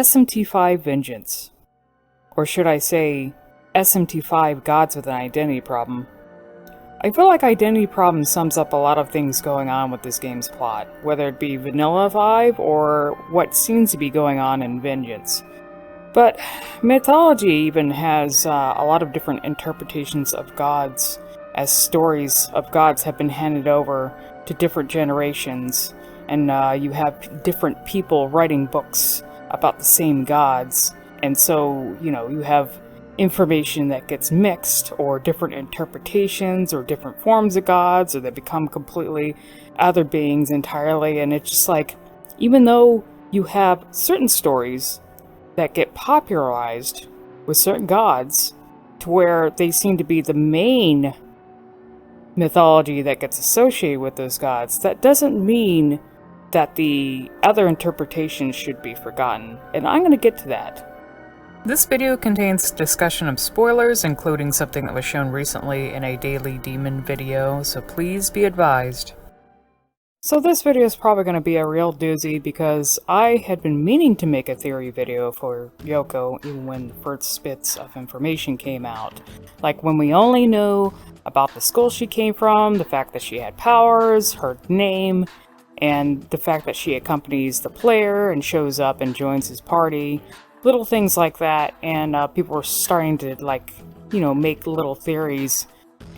SMT5 Vengeance. Or should I say, SMT5 Gods with an Identity Problem. I feel like Identity Problem sums up a lot of things going on with this game's plot, whether it be Vanilla 5 or what seems to be going on in Vengeance. But mythology even has a lot of different interpretations of gods, as stories of gods have been handed over to different generations, and you have different people writing books about the same gods, and so, you have information that gets mixed, or different interpretations, or different forms of gods, or they become completely other beings entirely, and it's just like, even though you have certain stories that get popularized with certain gods, to where they seem to be the main mythology that gets associated with those gods, that doesn't mean that the other interpretations should be forgotten, and I'm going to get to that. This video contains discussion of spoilers, including something that was shown recently in a Daily Demon video, so please be advised. So this video is probably going to be a real doozy, because I had been meaning to make a theory video for Yoko even when the first bits of information came out. Like when we only knew about the school she came from, the fact that she had powers, her name, and the fact that she accompanies the player and shows up and joins his party. Little things like that, and people were starting to, make little theories.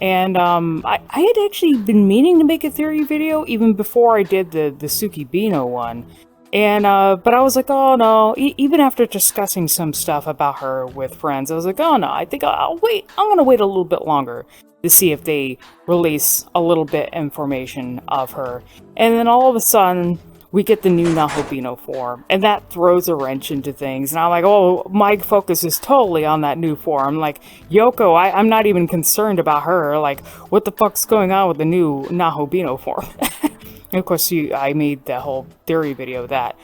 And I had actually been meaning to make a theory video even before I did the Tsukibino one. And, but I was like, oh no, even after discussing some stuff about her with friends, I was like, oh no, I think I'll wait, I'm gonna wait a little bit longer to see if they release a little bit information of her. And then all of a sudden, we get the new Nahobino form, and that throws a wrench into things. And I'm like, oh, my focus is totally on that new form. Like, Yoko, I'm not even concerned about her. Like, what the fuck's going on with the new Nahobino form? And of course, I made that whole theory video of that.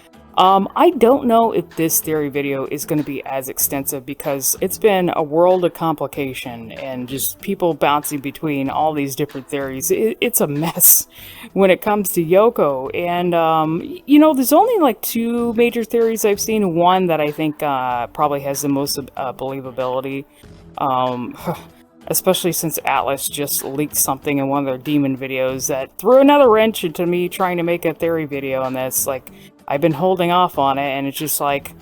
I don't know if this theory video is going to be as extensive, because it's been a world of complication and just people bouncing between all these different theories. It's a mess when it comes to Yoko. And, there's only like 2 major theories I've seen. One that I think probably has the most believability. Especially since Atlus just leaked something in one of their demon videos that threw another wrench into me trying to make a theory video on this. Like, I've been holding off on it, and it's just like,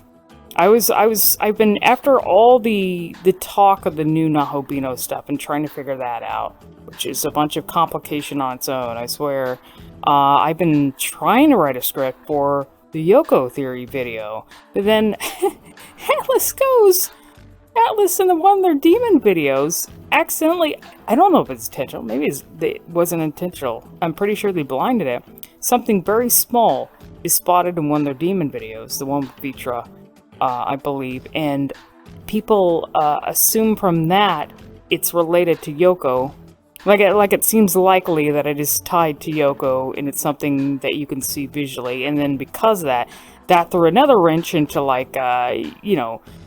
I've been, after all the talk of the new Nahobino stuff and trying to figure that out, which is a bunch of complication on its own, I swear. I've been trying to write a script for the Yoko theory video, but then Atlus in one of their demon videos accidentally, I don't know if it's intentional, maybe it wasn't intentional, I'm pretty sure they blinded it. Something very small is spotted in one of their demon videos, the one with Vitra, I believe, and people assume from that it's related to Yoko. Like it seems likely that it is tied to Yoko, and it's something that you can see visually, and then because of that threw another wrench into,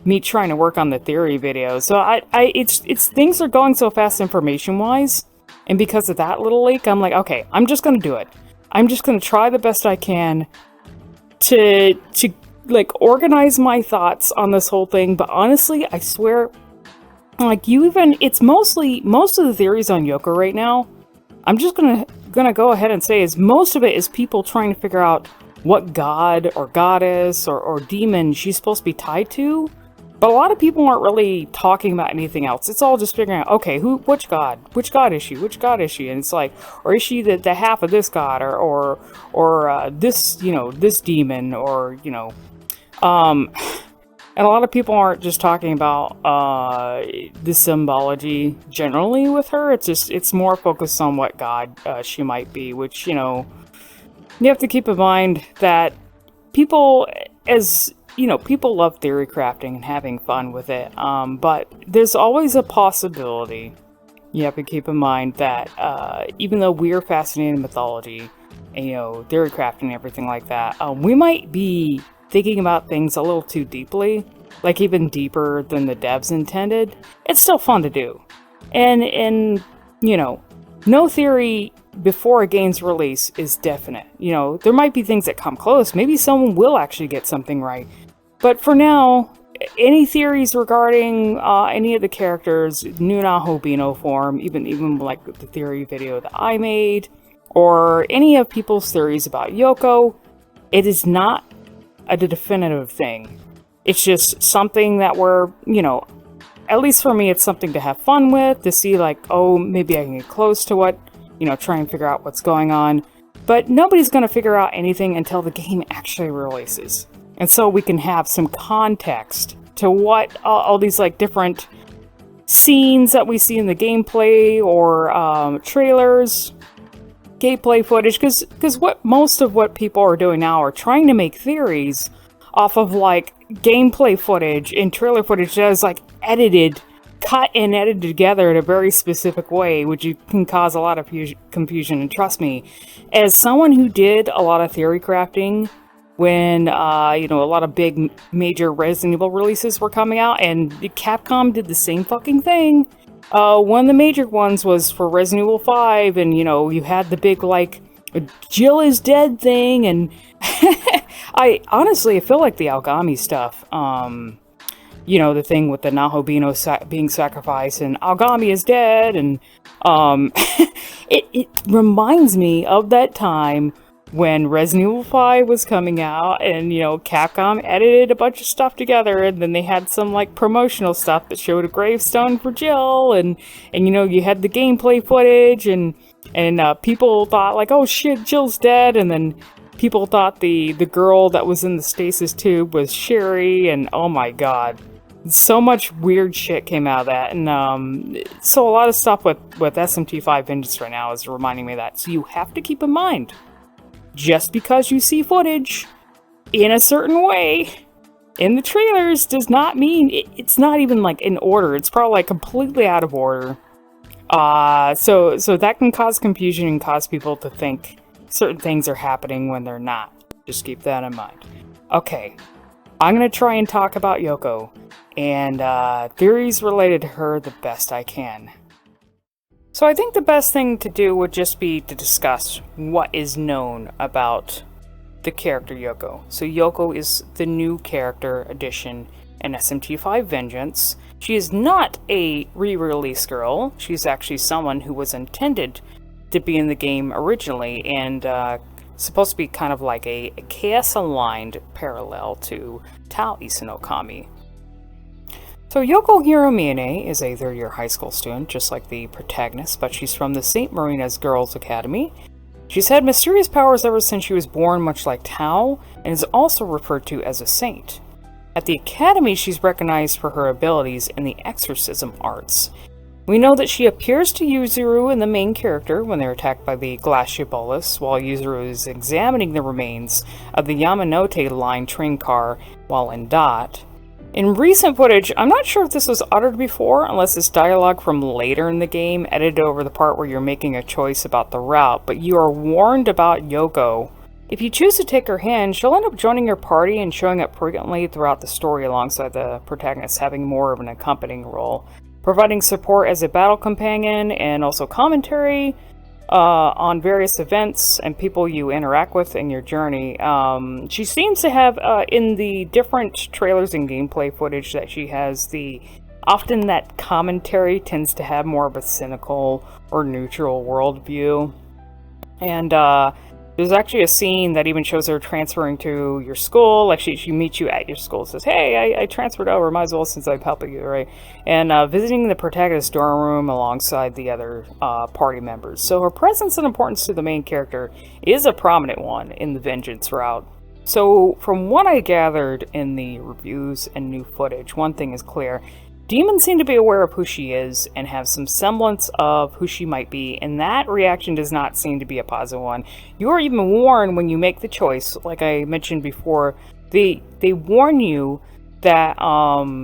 me trying to work on the theory video. So it's things are going so fast information-wise, and because of that little leak, I'm like, okay, I'm just gonna do it. I'm just gonna try the best I can to organize my thoughts on this whole thing, but honestly, I swear, it's most of the theories on Yoko right now, I'm just gonna go ahead and say, is most of it is people trying to figure out what god or goddess or demon she's supposed to be tied to, but a lot of people aren't really talking about anything else. It's all just figuring out, okay, which god is she, and it's like, or is she the half of this god, or this, this demon, or, and a lot of people aren't just talking about the symbology generally with her. It's more focused on what god she might be, which, you have to keep in mind that people, people love theory crafting and having fun with it, but there's always a possibility. You have to keep in mind that even though we're fascinated in mythology and, theory crafting and everything like that, we might be thinking about things a little too deeply, like even deeper than the devs intended. It's still fun to do. And no theory before a game's release is definite. There might be things that come close. Maybe someone will actually get something right. But for now, any theories regarding any of the characters, new Nahobino form, even like the theory video that I made, or any of people's theories about Yoko, it is not a definitive thing. It's just something that we're, at least for me, it's something to have fun with, to see like, oh, maybe I can get close to what, try and figure out what's going on. But nobody's going to figure out anything until the game actually releases. And so we can have some context to what all these like different scenes that we see in the gameplay or trailers, gameplay footage, because most of what people are doing now are trying to make theories off of like gameplay footage and trailer footage that is like cut and edited together in a very specific way, which can cause a lot of confusion. And trust me, as someone who did a lot of theory crafting when, a lot of big major Resident Evil releases were coming out, and Capcom did the same fucking thing. One of the major ones was for Resident Evil 5, and, you had the big, like, Jill is dead thing, and I feel like the Algami stuff, the thing with the Nahobino being sacrificed, and Algami is dead, and, it reminds me of that time when Resident Evil 5 was coming out, and, Capcom edited a bunch of stuff together, and then they had some, like, promotional stuff that showed a gravestone for Jill, and you had the gameplay footage, and people thought, like, oh shit, Jill's dead, and then people thought the girl that was in the stasis tube was Sherry, and oh my god. So much weird shit came out of that, and so a lot of stuff with SMT5 Vengeance right now is reminding me of that, so you have to keep in mind, just because you see footage in a certain way in the trailers does not mean it's not even like in order. It's probably like completely out of order. So that can cause confusion and cause people to think certain things are happening when they're not. Just keep that in mind. Okay, I'm gonna try and talk about Yoko and theories related to her the best I can. So I think the best thing to do would just be to discuss what is known about the character Yoko. So Yoko is the new character addition in SMT5 Vengeance. She is not a re-release girl. She's actually someone who was intended to be in the game originally and supposed to be kind of like a chaos-aligned parallel to Tao Isanokami. So Yoko Hiromine is a third-year high school student, just like the protagonist, but she's from the St. Marina's Girls Academy. She's had mysterious powers ever since she was born, much like Tao, and is also referred to as a saint. At the academy, she's recognized for her abilities in the exorcism arts. We know that she appears to Yuzuru and the main character when they're attacked by the Glacier Bolus, while Yuzuru is examining the remains of the Yamanote line train car while in Dot. In recent footage, I'm not sure if this was uttered before, unless it's dialogue from later in the game, edited over the part where you're making a choice about the route, but you are warned about Yoko. If you choose to take her hand, she'll end up joining your party and showing up frequently throughout the story alongside the protagonist, having more of an accompanying role, providing support as a battle companion and also commentary on various events and people you interact with in your journey. She seems to have, in the different trailers and gameplay footage that she has, often that commentary tends to have more of a cynical or neutral worldview. And there's actually a scene that even shows her transferring to your school. Like she meets you at your school, says, hey, I transferred over, might as well since I'm helping you, right? And visiting the protagonist's dorm room alongside the other party members. So her presence and importance to the main character is a prominent one in the Vengeance route. So from what I gathered in the reviews and new footage, one thing is clear. Demons seem to be aware of who she is and have some semblance of who she might be, and that reaction does not seem to be a positive one. You are even warned when you make the choice, like I mentioned before, they warn you that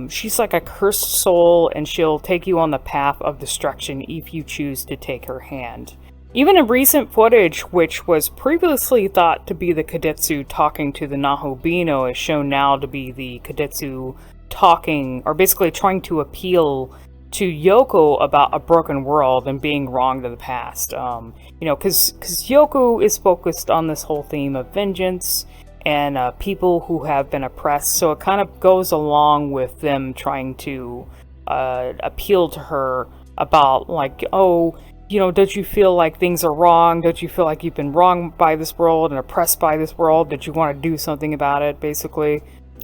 she's like a cursed soul and she'll take you on the path of destruction if you choose to take her hand. Even in recent footage, which was previously thought to be the Kadetsu talking to the Nahobino, is shown now to be the Kadetsu talking, or basically trying to appeal to Yoko about a broken world and being wronged in the past. Because Yoko is focused on this whole theme of vengeance and people who have been oppressed. So it kind of goes along with them trying to appeal to her about, like, oh, you know, don't you feel like things are wrong? Don't you feel like you've been wronged by this world and oppressed by this world? Did you want to do something about it, basically?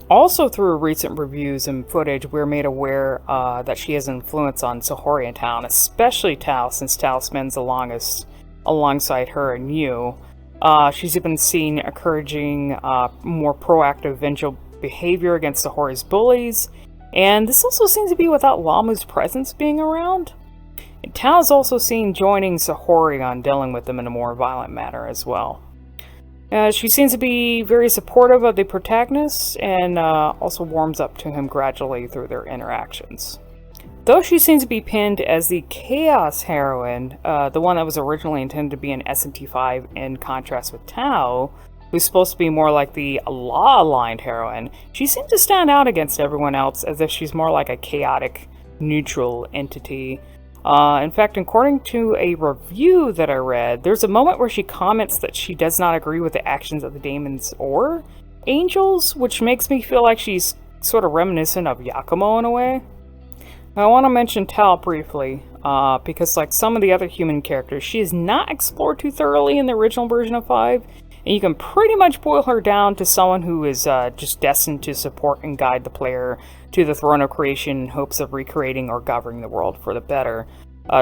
Also, through recent reviews and footage, we're made aware that she has influence on Saori and Tao, especially Tao, since Tao spends the longest alongside her and Yu. She's been seen encouraging more proactive, vengeful behavior against Saori's bullies, and this also seems to be without Lamu's presence being around. And Tao is also seen joining Saori on dealing with them in a more violent manner as well. She seems to be very supportive of the protagonist, and also warms up to him gradually through their interactions. Though she seems to be pinned as the Chaos heroine, the one that was originally intended to be an SMT5 in contrast with Tao, who's supposed to be more like the law-aligned heroine, she seems to stand out against everyone else as if she's more like a chaotic, neutral entity. In fact, according to a review that I read, there's a moment where she comments that she does not agree with the actions of the demons or angels, which makes me feel like she's sort of reminiscent of Yakumo in a way. Now, I want to mention Tao briefly, because like some of the other human characters, she is not explored too thoroughly in the original version of 5, and you can pretty much boil her down to someone who is just destined to support and guide the player to the throne of creation in hopes of recreating or governing the world for the better.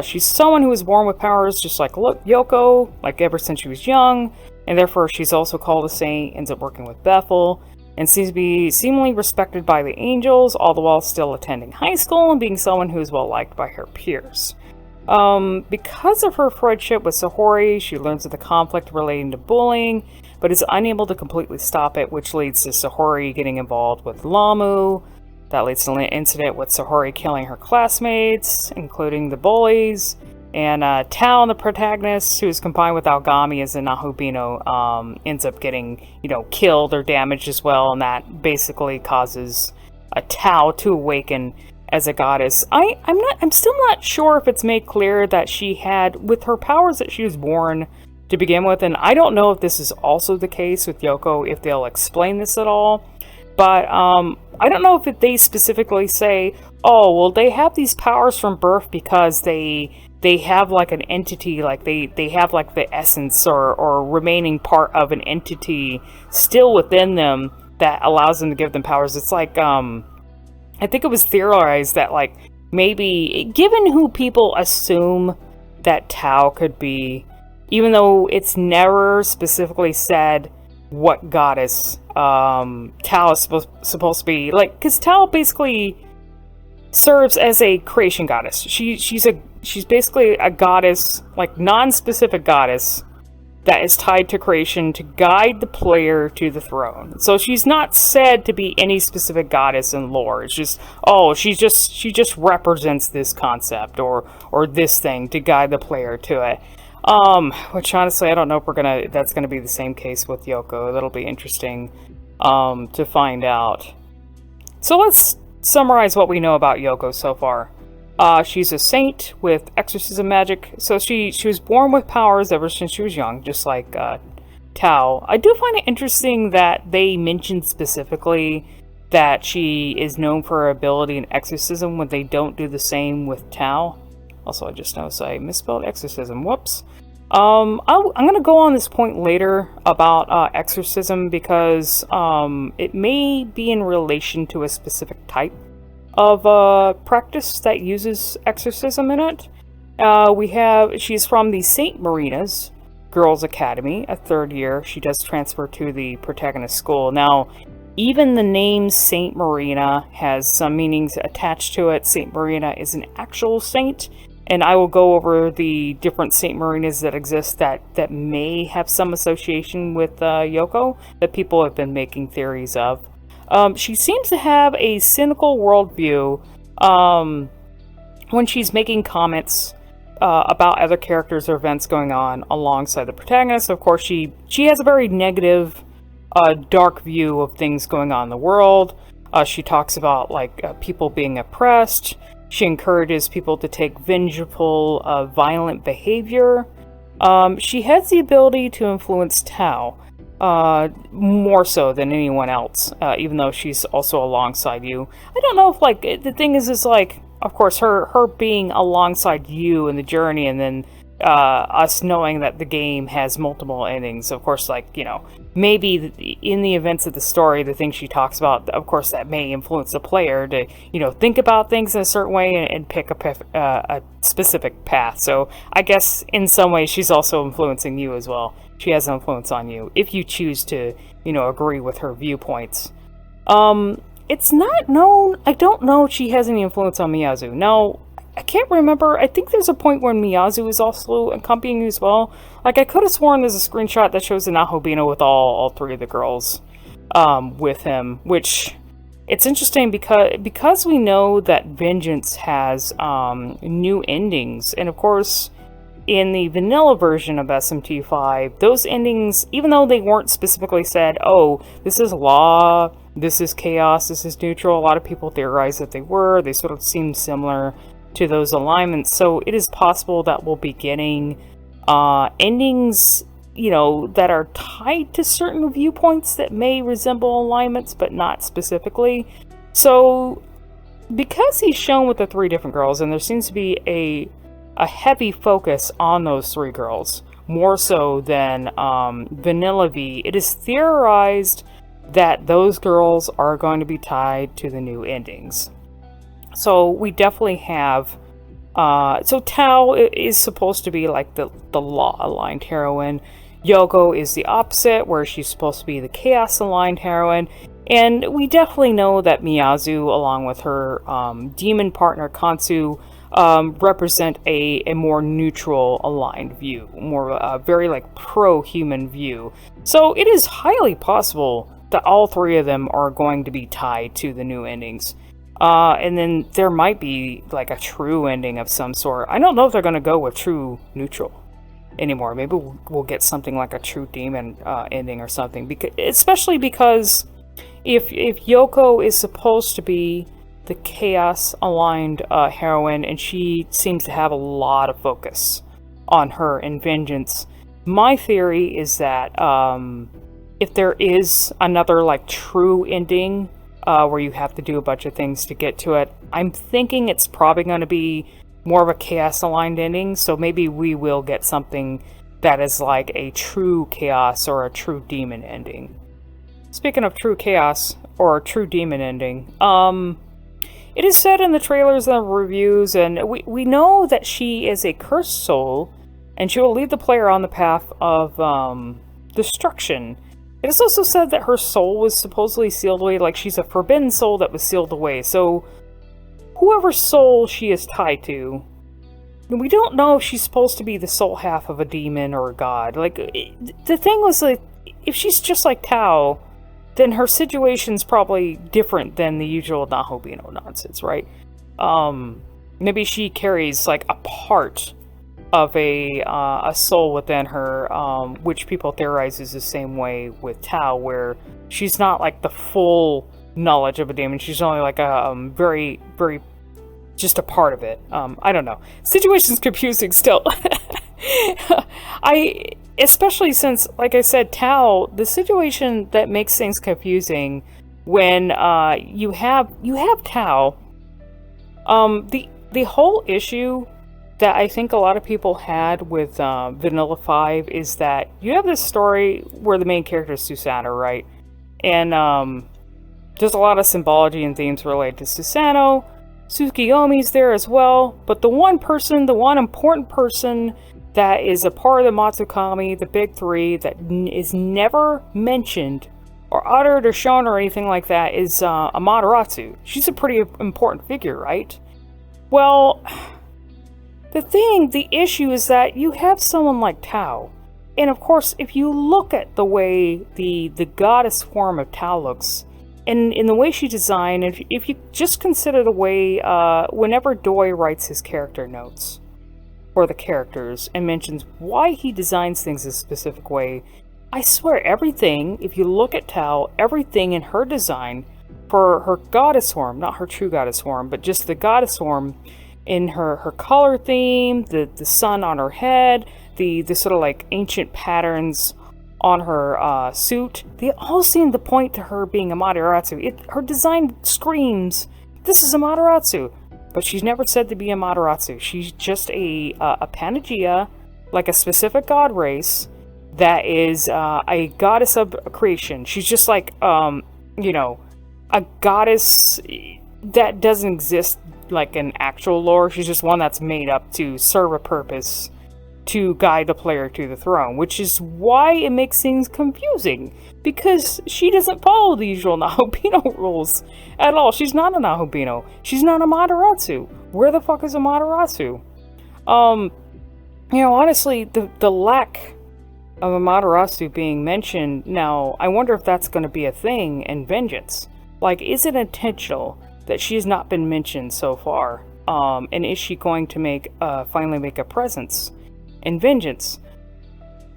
She's someone who was born with powers just like Yoko, like ever since she was young, and therefore she's also called a saint, ends up working with Bethel, and seems to be seemingly respected by the angels, all the while still attending high school and being someone who is well liked by her peers. Because of her friendship with Saori, she learns of the conflict relating to bullying, but is unable to completely stop it, which leads to Saori getting involved with Lamu. That leads to an incident with Saori killing her classmates, including the bullies, and Tao, the protagonist, who is combined with Algami as a Nahobino, ends up getting, killed or damaged as well, and that basically causes a Tao to awaken as a goddess. I'm still not sure if it's made clear that she had, with her powers that she was born to begin with, and I don't know if this is also the case with Yoko, if they'll explain this at all, but I don't know if they specifically say, oh, well, they have these powers from birth because they have like an entity, like they have like the essence or remaining part of an entity still within them that allows them to give them powers. It's like, I think it was theorized that, like, maybe, given who people assume that Tao could be, even though it's never specifically said what goddess Tao is supposed to be, like, because Tao basically serves as a creation goddess. She's basically a goddess, like, non-specific goddess, that is tied to creation to guide the player to the throne. So she's not said to be any specific goddess in lore. It's just, oh, she just represents this concept or this thing to guide the player to it. Which honestly, I don't know if that's gonna be the same case with Yoko. That'll be interesting to find out. So let's summarize what we know about Yoko so far. She's a saint with exorcism magic, so she was born with powers ever since she was young, just like Tao. I do find it interesting that they mentioned specifically that she is known for her ability in exorcism when they don't do the same with Tao. Also, I just noticed I misspelled exorcism. Whoops. I'm going to go on this point later about exorcism because it may be in relation to a specific type of practice that uses exorcism in it. She's from the St. Marina's Girls Academy, a third year. She does transfer to the protagonist school. Now, even the name St. Marina has some meanings attached to it. St. Marina is an actual saint, and I will go over the different St. Marinas that exist that may have some association with Yoko, that people have been making theories of. She seems to have a cynical worldview when she's making comments about other characters or events going on alongside the protagonist. Of course, she has a very negative, dark view of things going on in the world. She talks about people being oppressed. She encourages people to take vengeful, violent behavior. She has the ability to influence Tao. more so than anyone else, even though she's also alongside you. I don't know if, like, the thing is like, of course, her being alongside you in the journey, and then us knowing that the game has multiple endings. Of course, like, you know, maybe in the events of the story, the things she talks about, of course, that may influence the player to, you know, think about things in a certain way and pick a specific path. So I guess in some ways she's also influencing you as well. She has an influence on you if you choose to, you know, agree with her viewpoints. It's not known. I don't know if she has any influence on Miyazu. Now, I can't remember. I think there's a point when Miyazu is also accompanying you as well. Like, I could have sworn there's a screenshot that shows the Nahobino with all three of the girls with him, which it's interesting because we know that Vengeance has new endings, and of course, in the vanilla version of SMT5, those endings, even though they weren't specifically said, oh, this is law, this is chaos, this is neutral, a lot of people theorize that they were. They sort of seem similar to those alignments. So it is possible that we'll be getting endings, you know, that are tied to certain viewpoints that may resemble alignments, but not specifically. So because he's shown with the three different girls, and there seems to be a heavy focus on those three girls, more so than Vanilla V, it is theorized that those girls are going to be tied to the new endings. So we definitely have... so Tao is supposed to be like the law-aligned heroine. Yoko is the opposite, where she's supposed to be the chaos-aligned heroine. And we definitely know that Miyazu, along with her demon partner Kansu, represent a more neutral aligned view, more very like pro-human view. So it is highly possible that all three of them are going to be tied to the new endings. And then there might be like a true ending of some sort. I don't know if they're going to go with true neutral anymore. Maybe we'll get something like a true demon ending or something. Especially because if Yoko is supposed to be the chaos-aligned heroine, and she seems to have a lot of focus on her in Vengeance, my theory is that if there is another like true ending where you have to do a bunch of things to get to it, I'm thinking it's probably going to be more of a chaos-aligned ending, so maybe we will get something that is like a true chaos or a true demon ending. Speaking of true chaos or a true demon ending, it is said in the trailers and the reviews, and we know that she is a cursed soul, and she will lead the player on the path of destruction. It is also said that her soul was supposedly sealed away, like she's a forbidden soul that was sealed away. So, whoever soul she is tied to, we don't know if she's supposed to be the soul half of a demon or a god. Like, the thing was, like, if she's just like Tao, then her situation's probably different than the usual Nahobino nonsense, right? Maybe she carries, like, a part of a soul within her, which people theorize is the same way with Tao, where she's not like the full knowledge of a demon. She's only like a very, very, just a part of it. I don't know. Situation's confusing still. Especially since, like I said, Tao, the situation that makes things confusing when you have Tao, the whole issue that I think a lot of people had with Vanilla 5 is that you have this story where the main character is Susanoo, right? And there's a lot of symbology and themes related to Susanoo. Tsukiyomi's there as well, but the one important person that is a part of the Matsukami, the big three, that is never mentioned or uttered or shown or anything like that is Amaterasu. She's a pretty important figure, right? Well, the issue is that you have someone like Tao. And of course, if you look at the way the goddess form of Tao looks, and in the way she designed, if you just consider the way, whenever Doi writes his character notes for the characters and mentions why he designs things a specific way, I swear everything, if you look at Tao, everything in her design for her goddess form, not her true goddess form, but just the goddess form, in her color theme, the sun on her head, the sort of like ancient patterns, on her suit, they all seem to point to her being Amaterasu. Her design screams, this is Amaterasu. But she's never said to be Amaterasu. She's just a Pangea, like a specific god race, that is a goddess of creation. She's just like, you know, a goddess that doesn't exist like an actual lore. She's just one that's made up to serve a purpose to guide the player to the throne, which is why it makes things confusing, because she doesn't follow the usual Nahobino rules at all. She's not a Nahobino. She's not a Amaterasu. Where the fuck is Amaterasu? You know, honestly, the lack of Amaterasu being mentioned now, I wonder if that's going to be a thing in Vengeance. Like, is it intentional that she has not been mentioned so far? And is she going to finally make a presence in Vengeance?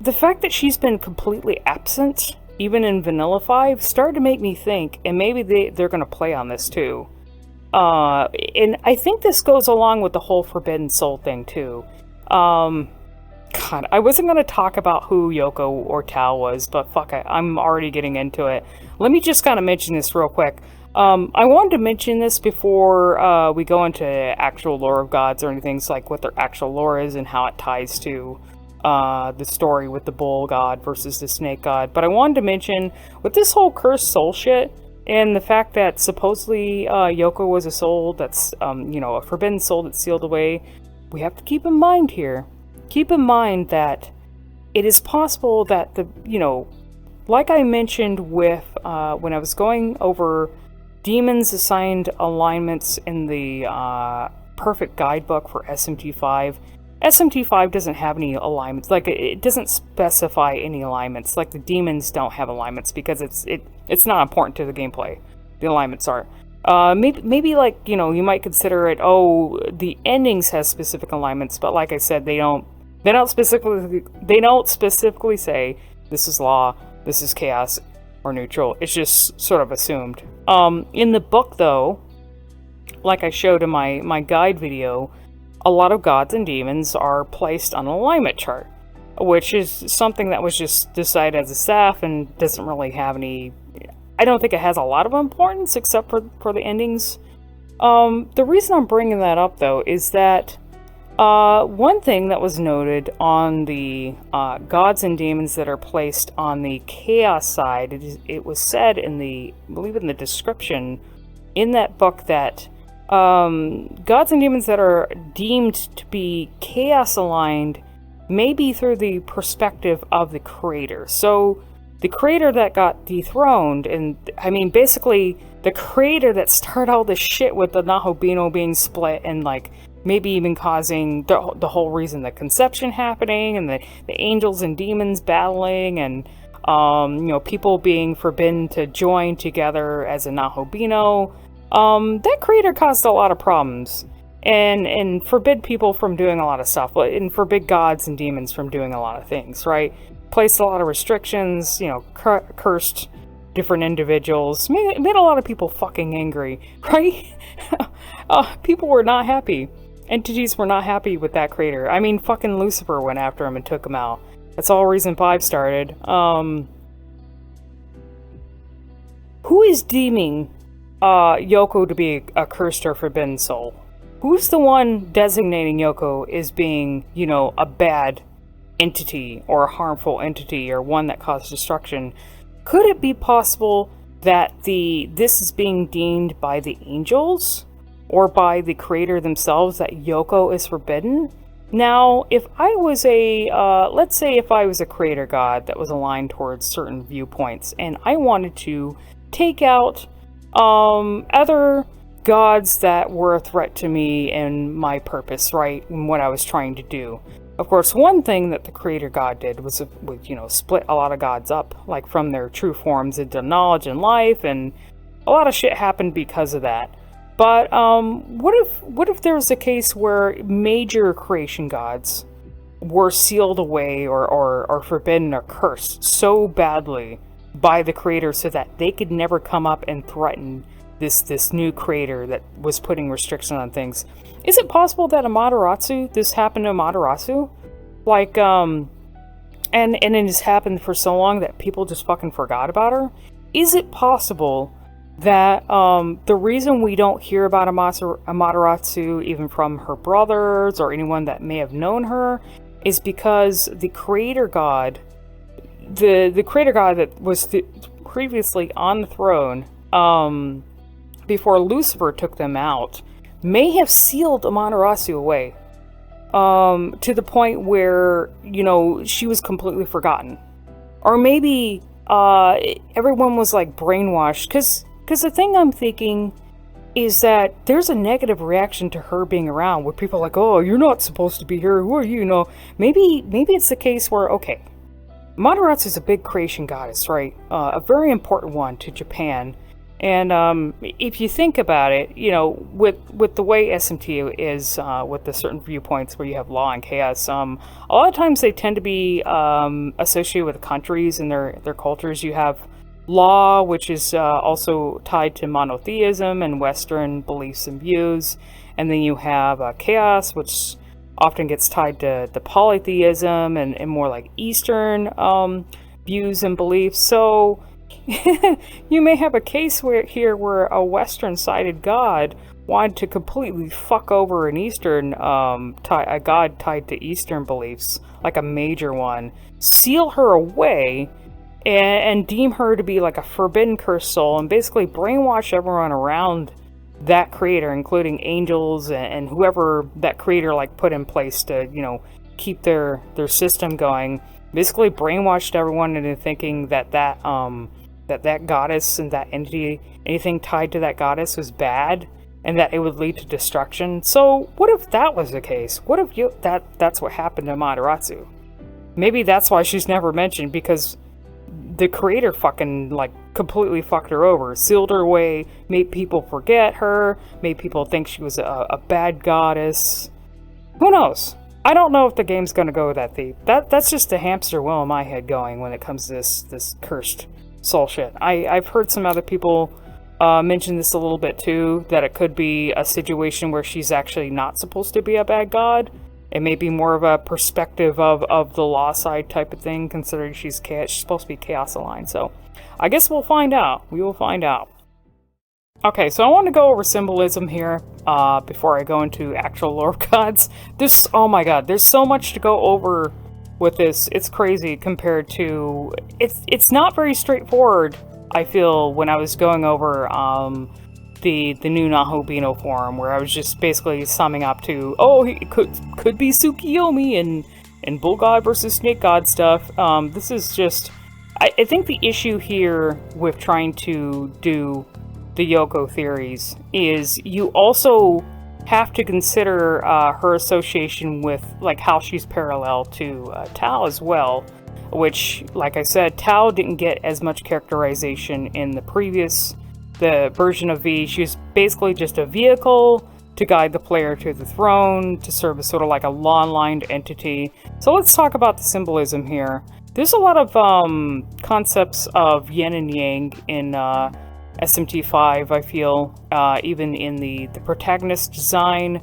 The fact that she's been completely absent, even in Vanilla 5, started to make me think, and maybe they're going to play on this too. And I think this goes along with the whole Forbidden Soul thing too. God, I wasn't going to talk about who Yoko or Tao was, but fuck it, I'm already getting into it. Let me just kind of mention this real quick. I wanted to mention this before we go into actual lore of gods or anything, so like what their actual lore is and how it ties to the story with the bull god versus the snake god. But I wanted to mention, with this whole cursed soul shit, and the fact that supposedly Yoko was a soul that's, you know, a forbidden soul that's sealed away, we have to keep in mind here. Keep in mind that it is possible that you know, like I mentioned with, when I was going over demons assigned alignments in the perfect guidebook for SMT5. SMT5 doesn't have any alignments. Like, it doesn't specify any alignments. Like, the demons don't have alignments because it's not important to the gameplay. The alignments are. Maybe like, you know, you might consider it, oh, the endings has specific alignments, but like I said, they don't specifically say this is law, this is chaos, or neutral. It's just sort of assumed. In the book, though, like I showed in my guide video, a lot of gods and demons are placed on an alignment chart, which is something that was just decided as a staff and doesn't really have any... I don't think it has a lot of importance except for the endings. The reason I'm bringing that up, though, is that one thing that was noted on the gods and demons that are placed on the chaos side, it was said in I believe in the description in that book that gods and demons that are deemed to be chaos aligned may be through the perspective of the creator. So the creator that got dethroned, and I mean basically the creator that started all this shit with the Nahobino being split and like maybe even causing the whole reason the conception happening and the angels and demons battling and you know, people being forbidden to join together as a Nahobino. That creator caused a lot of problems and forbid people from doing a lot of stuff, and forbid gods and demons from doing a lot of things, right? Placed a lot of restrictions, you know, cursed different individuals, made a lot of people fucking angry, right? People were not happy. Entities were not happy with that creator. I mean, fucking Lucifer went after him and took him out. That's all reason 5 started. Who is deeming Yoko to be a cursed or forbidden soul? Who's the one designating Yoko as being, you know, a bad entity or a harmful entity or one that caused destruction? Could it be possible that this is being deemed by the angels or by the creator themselves that Yoko is forbidden? Now, if I was let's say if I was a creator god that was aligned towards certain viewpoints and I wanted to take out other gods that were a threat to me and my purpose, right, and what I was trying to do. Of course, one thing that the creator god did was, you know, split a lot of gods up, like from their true forms into knowledge and life, and a lot of shit happened because of that. But what if there was a case where major creation gods were sealed away or forbidden or cursed so badly by the creator so that they could never come up and threaten this new creator that was putting restrictions on things? Is it possible that this happened to Amaterasu? Like, and it has happened for so long that people just fucking forgot about her. Is it possible that the reason we don't hear about Amaterasu, even from her brothers or anyone that may have known her, is because the creator god, the creator god that was previously on the throne, before Lucifer took them out, may have sealed Amaterasu away, to the point where, you know, she was completely forgotten. Or maybe everyone was like brainwashed, because the thing I'm thinking is that there's a negative reaction to her being around, where people are like, oh, you're not supposed to be here, who are you? You know, maybe it's the case where, okay, Amaterasu is a big creation goddess, right? A very important one to Japan. And if you think about it, you know, with the way SMT is, with the certain viewpoints where you have law and chaos, a lot of times they tend to be associated with countries and their cultures. You have law, which is also tied to monotheism and Western beliefs and views. And then you have chaos, which often gets tied to polytheism and more like Eastern views and beliefs. So you may have a case here where a Western-sided god wanted to completely fuck over an Eastern, a god tied to Eastern beliefs, like a major one, seal her away, and deem her to be like a forbidden cursed soul, and basically brainwash everyone around that creator, including angels and whoever that creator like put in place to, you know, keep their system going. Basically brainwashed everyone into thinking that goddess and that entity, anything tied to that goddess, was bad, and that it would lead to destruction. So what if that was the case? What if that's what happened to Amaterasu? Maybe that's why she's never mentioned, because the creator fucking, like, completely fucked her over, sealed her away, made people forget her, made people think she was a bad goddess. Who knows? I don't know if the game's gonna go that deep. That's just the hamster wheel in my head going when it comes to this cursed soul shit. I've heard some other people mention this a little bit too, that it could be a situation where she's actually not supposed to be a bad god. It may be more of a perspective of the law side type of thing, considering she's supposed to be chaos aligned. So I guess we'll find out. We will find out. Okay, so I want to go over symbolism here before I go into actual lore of gods. Oh my god, there's so much to go over with this. It's crazy compared to... It's not very straightforward, I feel, when I was going over the new Nahobino Form, where I was just basically summing up to, oh, it could be Tsukiyomi and Bull God versus Snake God stuff. This is just... I think the issue here with trying to do the Yoko theories is you also have to consider her association with, like, how she's parallel to Tao as well, which, like I said, Tao didn't get as much characterization in the version of V. She was basically just a vehicle to guide the player to the throne, to serve as sort of like a law-aligned entity. So let's talk about the symbolism here. There's a lot of concepts of yin and yang in SMT5, I feel, even in the protagonist design.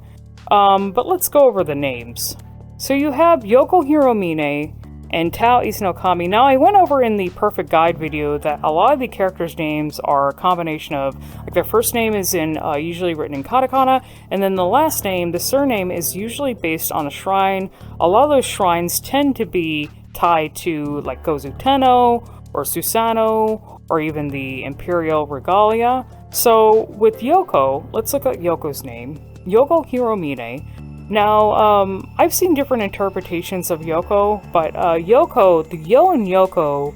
But let's go over the names. So you have Yoko Hiromine and Tao Izanami. Now, I went over in the Perfect Guide video that a lot of the characters' names are a combination of, like, their first name is usually written in katakana, and then the last name, the surname, is usually based on a shrine. A lot of those shrines tend to be tied to, like, Gozu Tenno, or Susanoo, or even the Imperial Regalia. So, with Yoko, let's look at Yoko's name. Yoko Hiromine. Now, I've seen different interpretations of Yoko, but Yoko, the Yo in Yoko,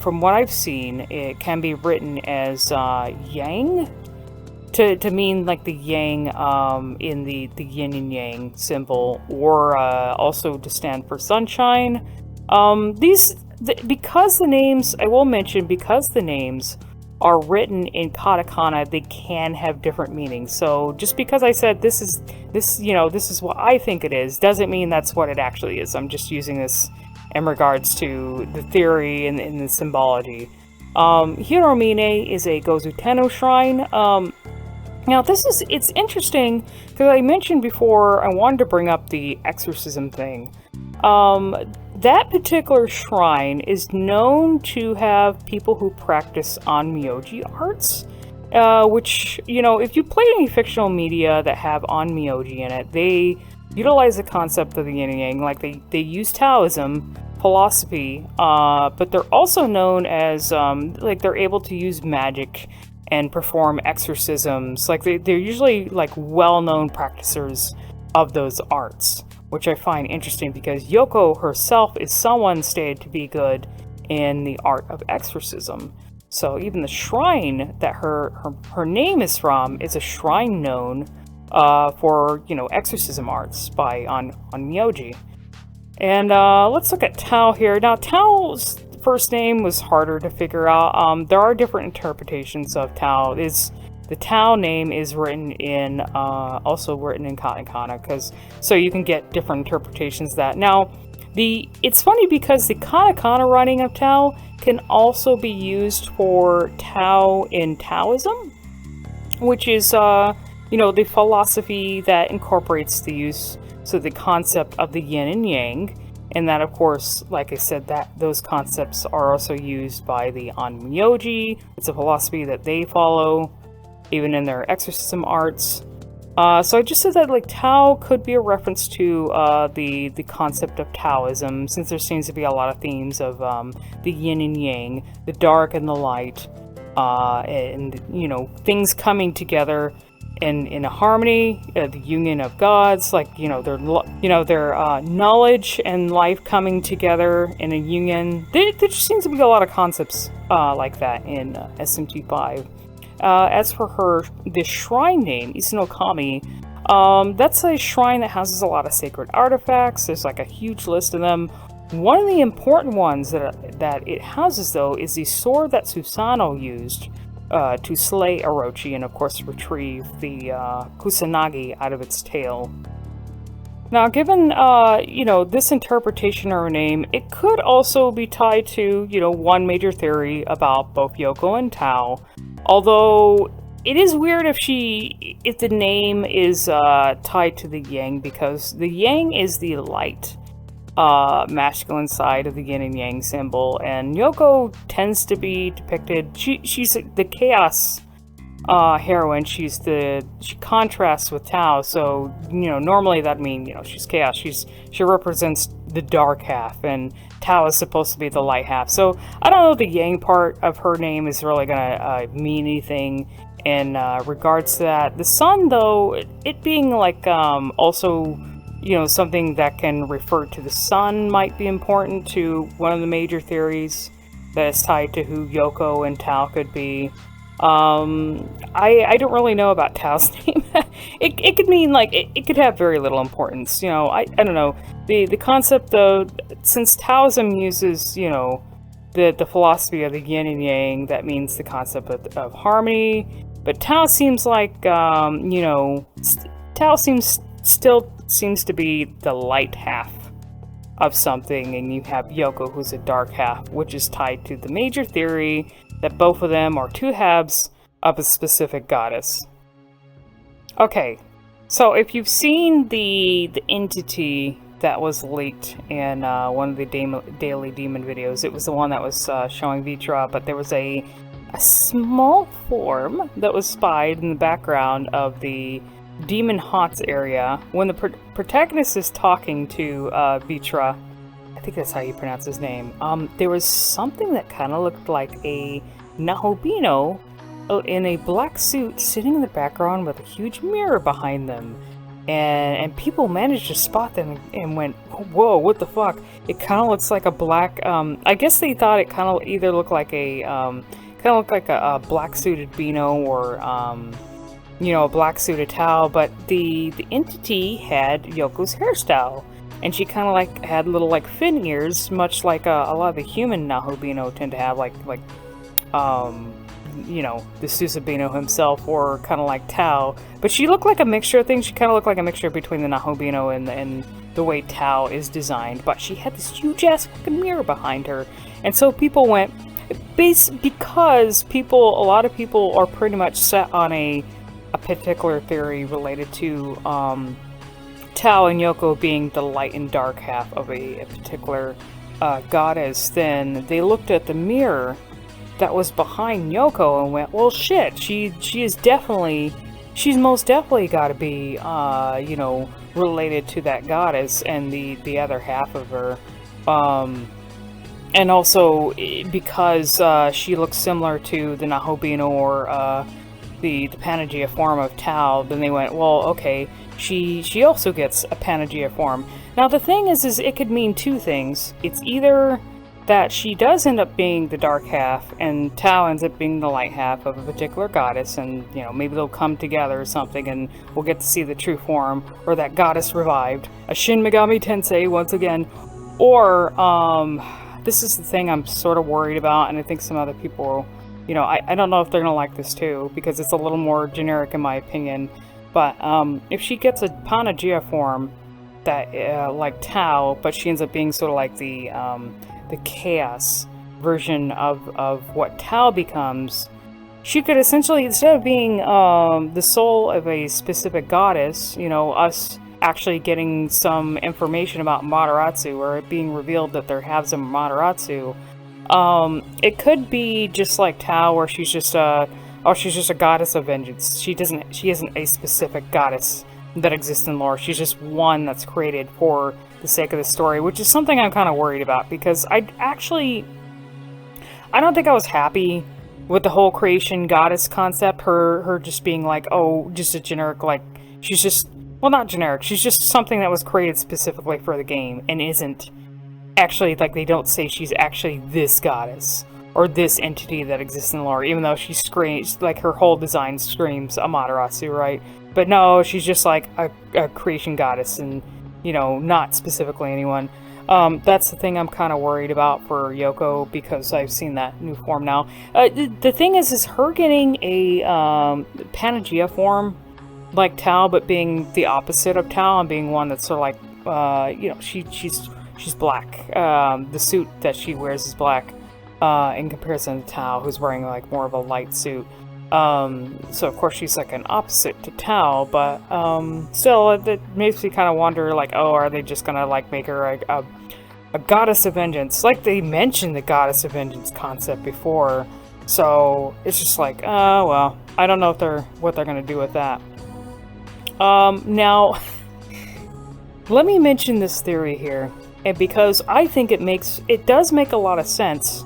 from what I've seen, it can be written as Yang, to mean like the Yang in the yin and yang symbol, or also to stand for sunshine. Because the names, I will mention, because the names are written in katakana, they can have different meanings. So just because I said this is what I think it is, doesn't mean that's what it actually is. I'm just using this in regards to the theory and the symbology. Hiromine is a Gozu Tenno shrine. Now it's interesting because I mentioned before I wanted to bring up the exorcism thing. that particular shrine is known to have people who practice onmyoji arts, which, you know, if you play any fictional media that have onmyoji in it, they utilize the concept of the yin and yang. Like, they use Taoism philosophy, but they're also known as, like, they're able to use magic and perform exorcisms. Like, they're usually, like, well-known practitioners of those arts, which I find interesting because Yoko herself is someone stated to be good in the art of exorcism. So even the shrine that her name is from is a shrine known for, you know, exorcism arts by onmyoji. And let's look at Tao here. Now, Tao's first name was harder to figure out. There are different interpretations of Tao. The Tao name is written in, also written in katakana, so you can get different interpretations of that. Now, it's funny because the katakana writing of Tao can also be used for Tao in Taoism, which is, you know, the philosophy that incorporates the use, so the concept of the yin and yang, and that, of course, like I said, that those concepts are also used by the onmyoji. It's a philosophy that they follow, even in their exorcism arts. So I just said that, like, Tao could be a reference to the concept of Taoism, since there seems to be a lot of themes of the yin and yang, the dark and the light, and, you know, things coming together in a harmony, the union of gods, like, you know, their knowledge and life coming together in a union. There just seems to be a lot of concepts like that in SMT5. As for the shrine name, Isunokami, that's a shrine that houses a lot of sacred artifacts. There's like a huge list of them. One of the important ones that it houses, though, is the sword that Susanoo used to slay Orochi and, of course, retrieve the Kusanagi out of its tail. Now, given, you know, this interpretation of her name, it could also be tied to, you know, one major theory about both Yoko and Tao. Although, it is weird if the name is tied to the yang, because the yang is the light, masculine side of the yin and yang symbol, and Yoko tends to be depicted, she's the chaos heroine. She contrasts with Tao, so, you know, normally that means, you know, she's chaos. She represents the dark half, and Tao is supposed to be the light half. So I don't know if the yang part of her name is really gonna mean anything in regards to that. The sun, though, it being like also, you know, something that can refer to the sun might be important to one of the major theories that is tied to who Yoko and Tao could be. I don't really know about Tao's name. It could mean, like, it could have very little importance, you know. I don't know. The concept, though, since Taoism uses, you know, the philosophy of the yin and yang, that means the concept of harmony. But Tao seems like, you know, Tao still seems to be the light half of something, and you have Yoko, who's a dark half, which is tied to the major theory that both of them are two halves of a specific goddess. Okay, so if you've seen the entity that was leaked in one of the Daily Demon videos, it was the one that was showing Vitra, but there was a small form that was spied in the background of the Demon Haunts area. When the protagonist is talking to Vitra, I think that's how you pronounce his name, there was something that kind of looked like a Nahobino in a black suit sitting in the background with a huge mirror behind them. And people managed to spot them and went, whoa, what the fuck? It kind of looks like a black, I guess they thought it kind of either looked like a, black suited Beano or, you know, a black suited Tao, but the entity had Yoko's hairstyle. And she kind of like had little like fin ears, much like a lot of the human Nahobino tend to have, like you know, the Susabino himself, or kind of like Tao. But she looked like a mixture of things. She kind of looked like a mixture between the Nahobino and the way Tao is designed. But she had this huge ass fucking mirror behind her, and so people went because a lot of people are pretty much set on a particular theory related to Tao and Yoko being the light and dark half of a particular goddess, then they looked at the mirror that was behind Yoko and went, well, shit, she's most definitely got to be, you know, related to that goddess and the other half of her. And also, because she looks similar to the Nahobino or the Panagia form of Tao, then they went, well, okay, she also gets a Panagia form. Now, the thing is it could mean two things. It's either that she does end up being the dark half, and Tao ends up being the light half of a particular goddess, and, you know, maybe they'll come together or something, and we'll get to see the true form, or that goddess revived. A Shin Megami Tensei, once again. Or, this is the thing I'm sort of worried about, and I think some other people, you know, I don't know if they're gonna like this too, because it's a little more generic in my opinion, but, if she gets a Panagia form that, like Tao, but she ends up being sort of like the chaos version of what Tao becomes, she could essentially, instead of being the soul of a specific goddess, you know, us actually getting some information about Amaterasu, or it being revealed that there have some Amaterasu, it could be just like Tao, where she's just a goddess of vengeance. She isn't a specific goddess that exists in lore. She's just one that's created for the sake of the story, which is something I'm kind of worried about, because I don't think I was happy with the whole creation goddess concept, her just being like, oh, just a generic, like, she's just, well, not generic, she's just something that was created specifically for the game, and isn't actually, like, they don't say she's actually this goddess, or this entity that exists in lore, even though she screams, like, her whole design screams Amaterasu, right? But no, she's just like a creation goddess, and, you know, not specifically anyone. That's the thing I'm kind of worried about for Yoko, because I've seen that new form now. The thing is her getting a Panagia form like Tao, but being the opposite of Tao, and being one that's sort of like, you know, she's black. The suit that she wears is black, in comparison to Tao, who's wearing like more of a light suit. So of course she's like an opposite to Tao, but still it makes me kind of wonder, like, oh, are they just gonna like make her a goddess of vengeance? Like, they mentioned the goddess of vengeance concept before, so it's just like, oh well, I don't know what they're gonna do with that. Now let me mention this theory here, and because I think it does make a lot of sense.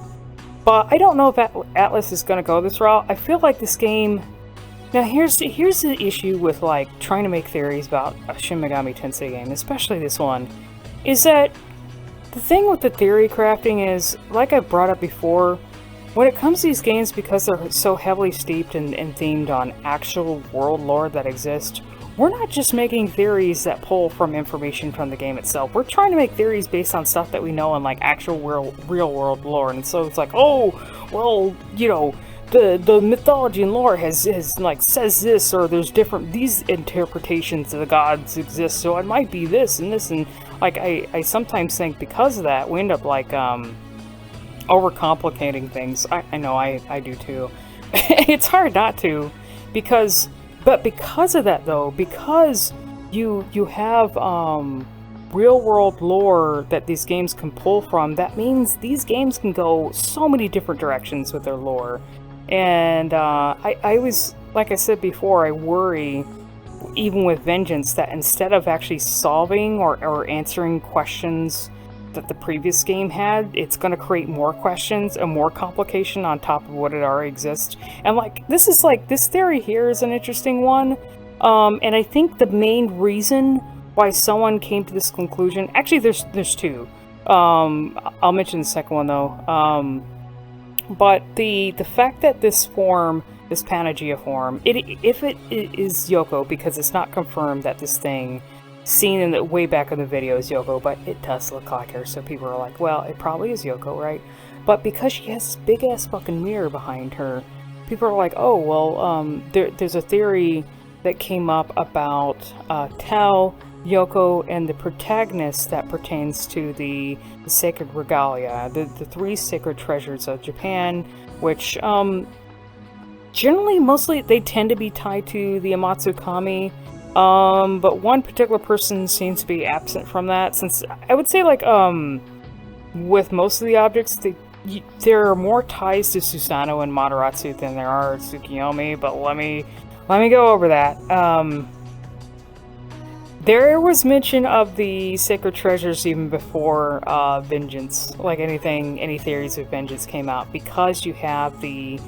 But I don't know if Atlus is going to go this route. I feel like this game... Now, here's the issue with, like, trying to make theories about a Shin Megami Tensei game, especially this one, is that the thing with the theory crafting is, like I brought up before, when it comes to these games, because they're so heavily steeped and themed on actual world lore that exists, we're not just making theories that pull from information from the game itself. We're trying to make theories based on stuff that we know in, like, actual real world lore. And so it's like, oh, well, you know, the mythology and lore has like says this, or there's these interpretations of the gods exist, so it might be this and this, and like I sometimes think because of that we end up like overcomplicating things. I know I do too. It's hard not to, because of that though, because you have real world lore that these games can pull from, that means these games can go so many different directions with their lore. And I always, like I said before, I worry, even with Vengeance, that instead of actually solving or answering questions that the previous game had, it's going to create more questions and more complication on top of what it already exists. And like, this theory here is an interesting one. And I think the main reason why someone came to this conclusion, actually there's two. I'll mention the second one though. But the fact that this form, this Panagia form, if it is Yoko, because it's not confirmed that this thing seen in the way back in the video is Yoko, but it does look like her, so people are like, well, it probably is Yoko, right? But because she has this big ass fucking mirror behind her, people are like, oh, well, there's a theory that came up about Tao, Yoko, and the protagonist that pertains to the sacred regalia, the three sacred treasures of Japan, which generally, mostly, they tend to be tied to the Amatsukami, but one particular person seems to be absent from that, since I would say, like, with most of the objects, there are more ties to Susanoo and Amaterasu than there are Tsukiyomi, but let me go over that. There was mention of the sacred treasures even before Vengeance, like any theories of Vengeance came out, because you have the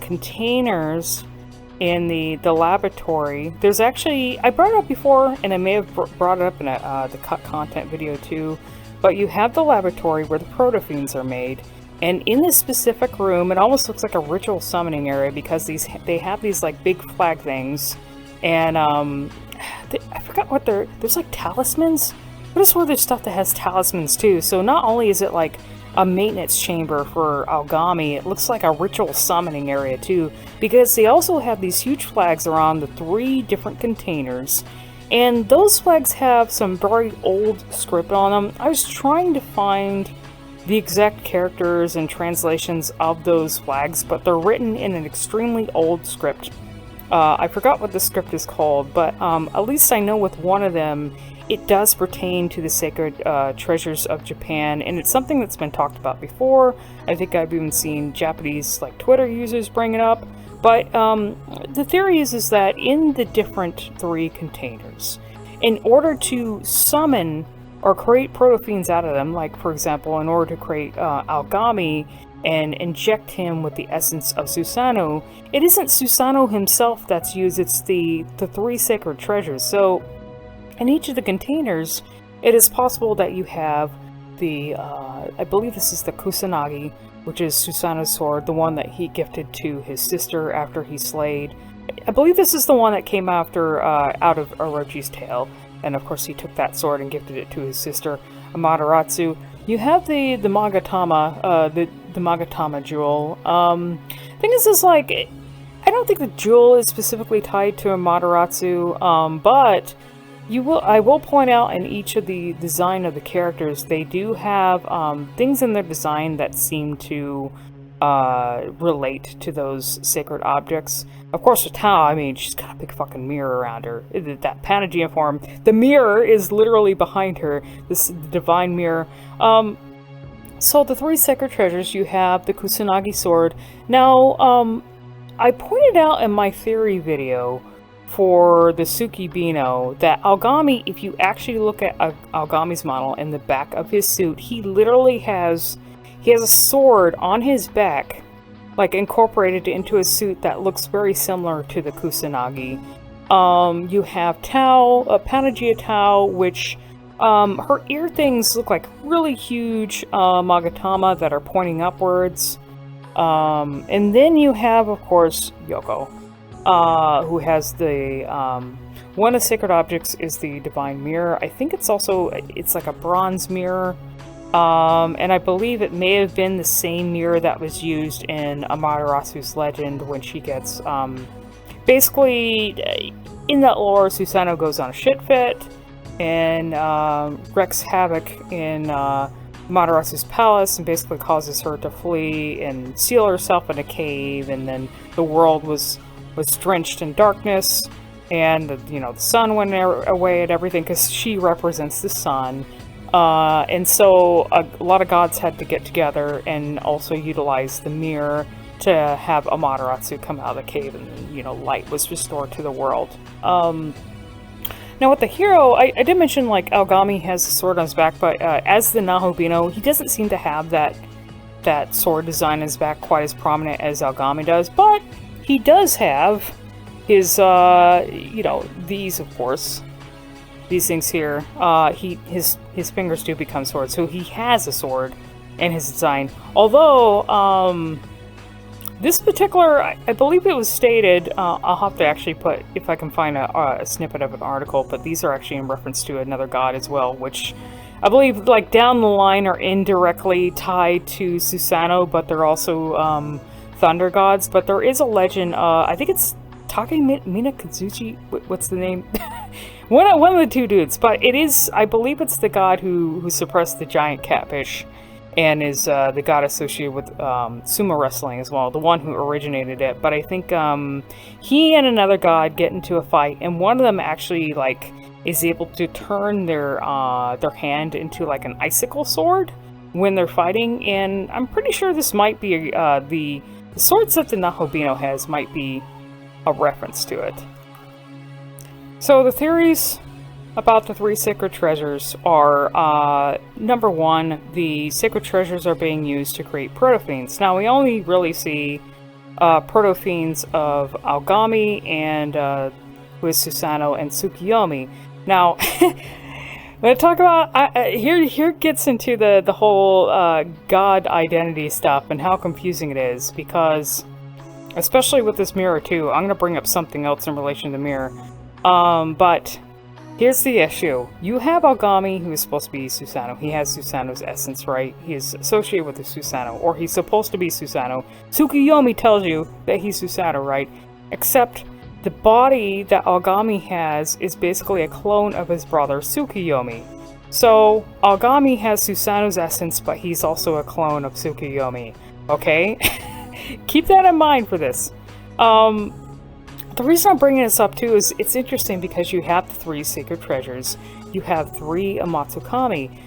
containers in the laboratory. There's actually, I brought it up before, and I may have brought it up in the cut content video too, but you have the laboratory where the proto-fiends are made, and in this specific room, it almost looks like a ritual summoning area, because they have these like big flag things, and I forgot what there's like talismans? But it's where there's stuff that has talismans too, so not only is it like a maintenance chamber for Aogami, it looks like a ritual summoning area too, because they also have these huge flags around the 3 different containers, and those flags have some very old script on them. I was trying to find the exact characters and translations of those flags, but they're written in an extremely old script. I forgot what the script is called, but at least I know with one of them, it does pertain to the sacred treasures of Japan, and it's something that's been talked about before. I think I've even seen Japanese like Twitter users bring it up. But the theory is that in the different 3 containers, in order to summon or create proto-fiends out of them, like for example, in order to create Aogami and inject him with the essence of Susanoo, it isn't Susanoo himself that's used, it's the 3 sacred treasures. So in each of the containers, it is possible that you have the, I believe this is the Kusanagi, which is Susanoo's sword, the one that he gifted to his sister after he slayed. I believe this is the one that came after out of Orochi's tail, and of course he took that sword and gifted it to his sister Amaterasu. You have the Magatama, the Magatama jewel. Thing is like, I don't think the jewel is specifically tied to Amaterasu, but I will point out in each of the design of the characters, they do have things in their design that seem to relate to those sacred objects. Of course, with Tao, I mean, she's got a big fucking mirror around her. That Panagia form, the mirror is literally behind her, this divine mirror. So the 3 sacred treasures, you have the Kusanagi sword. Now, I pointed out in my theory video for the Tsukibino that Aogami, if you actually look at Aogami's model in the back of his suit, he literally has a sword on his back, like incorporated into a suit that looks very similar to the Kusanagi. You have Tao, Panagia Tao, which her ear things look like really huge Magatama that are pointing upwards. And then you have, of course, Yoko, who has the, one of the sacred objects is the divine mirror. I think it's like a bronze mirror. And I believe it may have been the same mirror that was used in Amaterasu's legend when she gets, basically, in that lore, Susanoo goes on a shit fit and wreaks havoc in Amaterasu's palace and basically causes her to flee and seal herself in a cave, and then the world was drenched in darkness, and the sun went away and everything because she represents the sun. And so a lot of gods had to get together and also utilize the mirror to have Amaterasu come out of the cave, and light was restored to the world. Now with the hero, I did mention like Aogami has a sword on his back, but as the Nahobino, he doesn't seem to have that sword design on his back quite as prominent as Aogami does, but he does have his, these, of course. These things here, his fingers do become swords, so he has a sword in his design. Although, this particular, I believe it was stated, I'll have to actually put, if I can find a snippet of an article, but these are actually in reference to another god as well, which I believe, like, down the line are indirectly tied to Susanoo, but they're also, thunder gods. But there is a legend, I think it's Takemina Kazuchi, what's the name? One of the 2 dudes, but it is, I believe it's the god who suppressed the giant catfish, and is the god associated with sumo wrestling as well, the one who originated it. But I think he and another god get into a fight, and one of them actually like is able to turn their hand into like an icicle sword, when they're fighting, and I'm pretty sure this might be the sword set that Nahobino has might be a reference to it. So the theories about the 3 sacred treasures are, number 1, the sacred treasures are being used to create proto-fiends. Now, we only really see proto-fiends of Aogami and with Susanoo and Tsukiyomi. Now, when I talk about, here gets into the whole god identity stuff and how confusing it is, because, especially with this mirror too, I'm going to bring up something else in relation to mirror, but here's the issue. You have Aogami, who is supposed to be Susanoo. He has Susanoo's essence, right? He is associated with the Susanoo, or he's supposed to be Susanoo. Tsukiyomi tells you that he's Susanoo, right? Except the body that Aogami has is basically a clone of his brother, Tsukiyomi. So, Aogami has Susanoo's essence, but he's also a clone of Tsukiyomi. Okay? Keep that in mind for this. The reason I'm bringing this up too is it's interesting because you have the 3 sacred treasures, you have 3 Amatsukami,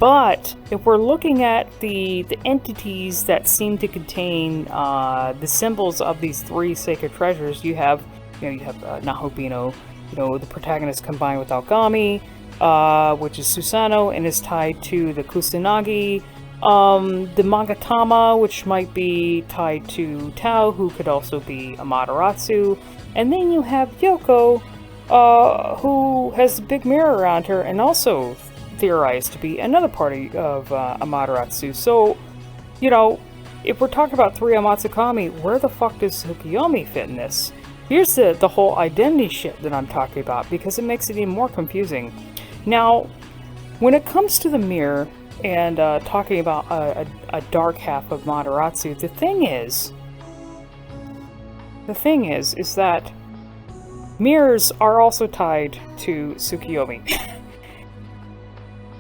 but if we're looking at the entities that seem to contain the symbols of these 3 sacred treasures, you have Nahobino, the protagonist combined with Aogami, which is Susanoo and is tied to the Kusanagi, the Magatama, which might be tied to Tao, who could also be Amaterasu. And then you have Yoko, who has a big mirror around her and also theorized to be another party of Amaterasu. So, if we're talking about 3 Amatsukami, where the fuck does Tsukiyomi fit in this? Here's the whole identity shit that I'm talking about, because it makes it even more confusing. Now, when it comes to the mirror and talking about a dark half of Amaterasu, the thing is that mirrors are also tied to Tsukiyomi.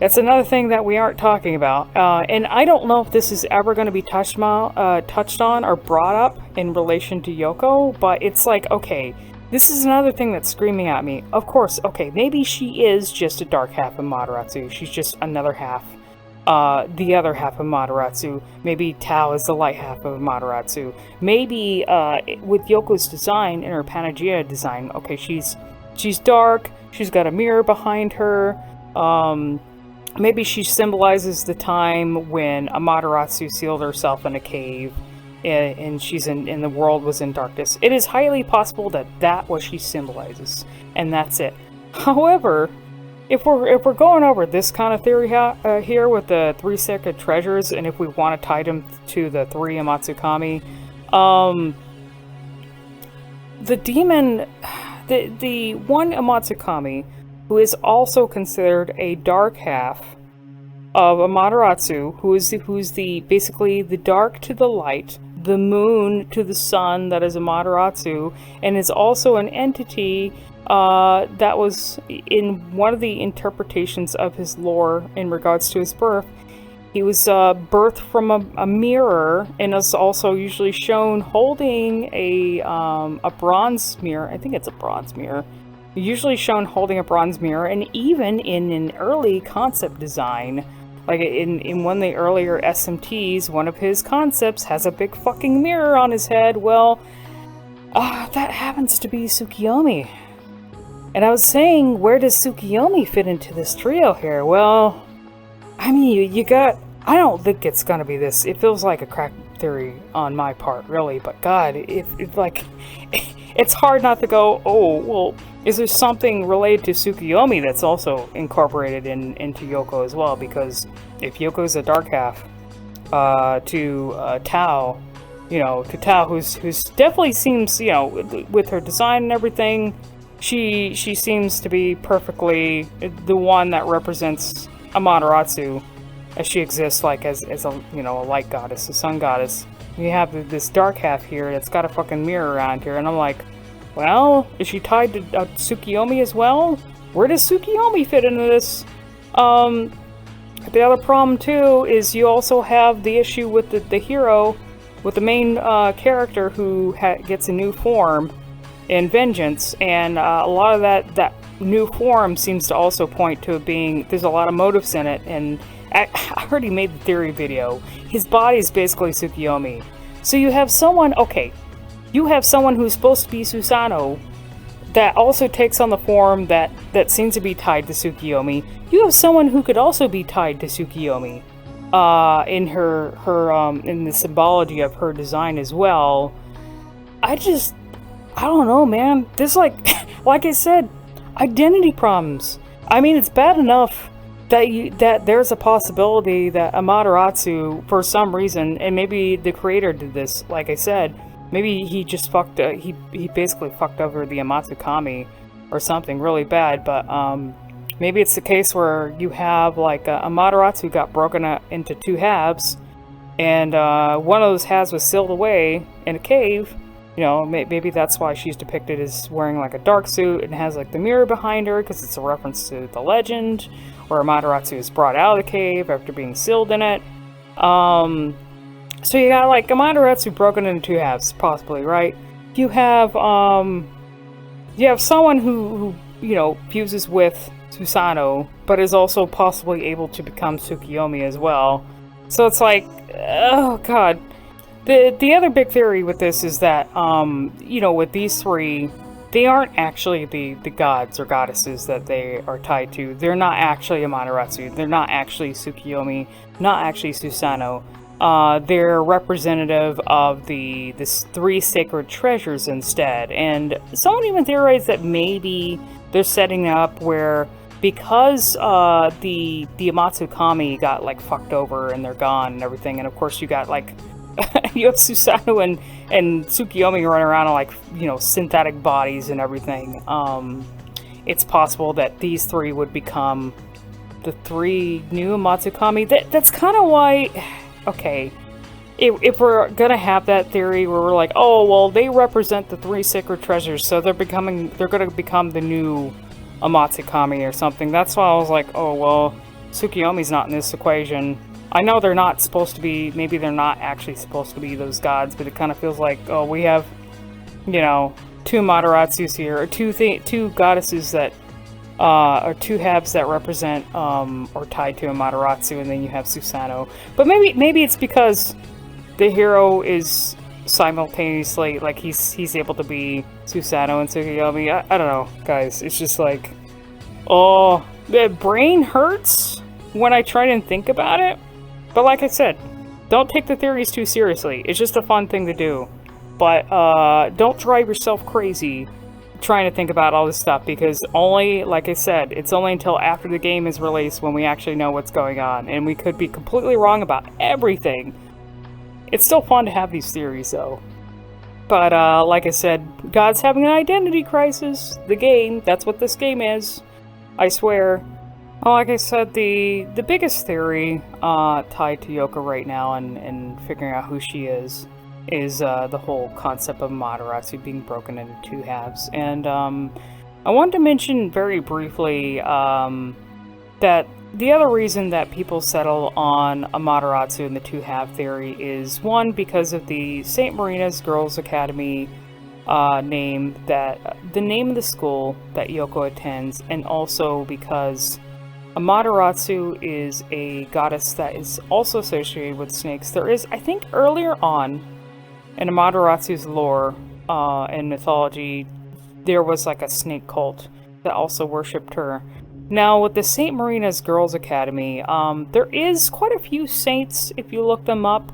That's another thing that we aren't talking about. And I don't know if this is ever going to be touched on or brought up in relation to Yoko, but it's like, okay, this is another thing that's screaming at me. Of course, okay, maybe she is just a dark half of Amaterasu. She's just another half. The other half of Amaterasu. Maybe Tao is the light half of Amaterasu. Maybe with Yoko's design and her Panagia design, okay, she's dark, she's got a mirror behind her, maybe she symbolizes the time when Amaterasu sealed herself in a cave and she's in the world was in darkness. It is highly possible that that's what she symbolizes, and that's it. However, if we're going over this kind of theory here with the 3 sacred treasures, and if we want to tie them to the 3 Amatsukami, the demon, the one Amatsukami, who is also considered a dark half of Amaterasu, who's basically the dark to the light, the moon to the sun that is Amaterasu, and is also an entity that was in one of the interpretations of his lore in regards to his birth. He was birthed from a mirror, and is also usually shown holding a bronze mirror. I think it's a bronze mirror. Usually shown holding a bronze mirror, and even in an early concept design, like in one of the earlier SMTs, one of his concepts has a big fucking mirror on his head. Well, that happens to be Tsukiyomi. And I was saying, where does Tsukiyomi fit into this trio here? Well, I mean, you got... I don't think it's gonna be this. It feels like a crack theory on my part, really. But God, it's hard not to go, oh, well, is there something related to Tsukiyomi that's also incorporated into Yoko as well? Because if Yoko's a dark half to Tao, to Tao, who's definitely seems, with her design and everything, she seems to be perfectly the one that represents Amaterasu as she exists, like as a a light goddess, a sun goddess. You have this dark half here that's got a fucking mirror around here, and I'm like, well, is she tied to Tsukiyomi as well? Where does Tsukiyomi fit into this? The other problem too is you also have the issue with the hero, with the main character who gets a new form in Vengeance, and a lot of that new form seems to also point to it being, there's a lot of motives in it, and I already made the theory video. His body is basically Tsukiyomi. So you have someone, okay, you have someone who's supposed to be Susanoo that also takes on the form that seems to be tied to Tsukiyomi. You have someone who could also be tied to Tsukiyomi in in the symbology of her design as well. I don't know, man. There's like I said, identity problems. I mean, it's bad enough that there's a possibility that Amaterasu, for some reason, and maybe the creator did this, like I said, maybe he just he basically fucked over the Amatsukami or something really bad, but maybe it's the case where you have like Amaterasu got broken into two halves, and one of those halves was sealed away in a cave. You know, maybe that's why she's depicted as wearing like a dark suit and has like the mirror behind her, because it's a reference to the legend where Amaterasu is brought out of the cave after being sealed in it. So you got like Amaterasu broken into two halves, possibly, right? You have someone who you know fuses with Susanoo, but is also possibly able to become Tsukiyomi as well. So it's like, oh god. The other big theory with this is that, you know, with these three, they aren't actually the gods or goddesses that they are tied to. They're not actually Amaterasu. They're not actually Tsukiyomi. Not actually Susanoo. They're representative of the three sacred treasures instead. And someone even theorized that maybe they're setting up where, because the Amatsukami got like fucked over and they're gone and everything, and of course you got like you have Susanoo and Tsukiyomi running around in like, you know, synthetic bodies and everything. It's possible that these three would become the three new Amatsukami. That's kind of why, okay, if we're gonna have that theory where we're like, oh well, they represent the three sacred treasures, so they're gonna become the new Amatsukami or something. That's why I was like, oh well, Tsukiyomi's not in this equation. I know they're not supposed to be, maybe they're not actually supposed to be those gods, but it kind of feels like, oh, we have, you know, two Amaterasu's here, or two goddesses that, or two halves that represent, or tied to Amaterasu, and then you have Susanoo. But maybe it's because the hero is simultaneously, like, he's able to be Susanoo and Tsukiyomi. I don't know, guys, it's just like, oh, the brain hurts when I try and think about it. But like I said, don't take the theories too seriously. It's just a fun thing to do. But don't drive yourself crazy trying to think about all this stuff, because only, like I said, it's only until after the game is released when we actually know what's going on. And we could be completely wrong about everything. It's still fun to have these theories, though. But like I said, God's having an identity crisis. The game, that's what this game is. I swear. Well, like I said, the biggest theory tied to Yoko right now and figuring out who she is the whole concept of Amaterasu being broken into two halves. And I wanted to mention very briefly that the other reason that people settle on Amaterasu and the two-half theory is, one, because of the St. Marina's Girls Academy name, the name of the school that Yoko attends, and also because Amaterasu is a goddess that is also associated with snakes. There is, I think, earlier on in Amaterasu's lore and mythology, there was like a snake cult that also worshipped her. Now, with the St. Marina's Girls Academy, there is quite a few saints, if you look them up,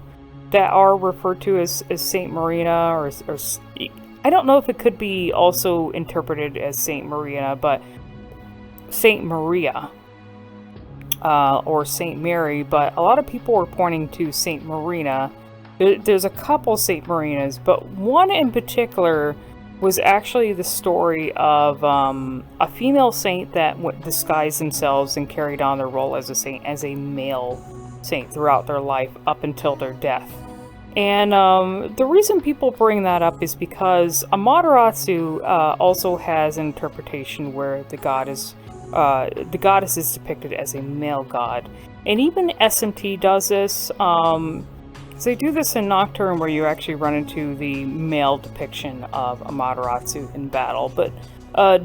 that are referred to as St. Marina, or I don't know if it could be also interpreted as St. Marina, but St. Maria. Or St. Mary, but a lot of people were pointing to St. Marina. There's a couple St. Marinas, but one in particular was actually the story of a female saint that disguised themselves and carried on their role as a saint, as a male saint throughout their life up until their death. And the reason people bring that up is because Amaterasu also has an interpretation where the goddess is depicted as a male god. And even SMT does this. So they do this in Nocturne, where you actually run into the male depiction of Amaterasu in battle. But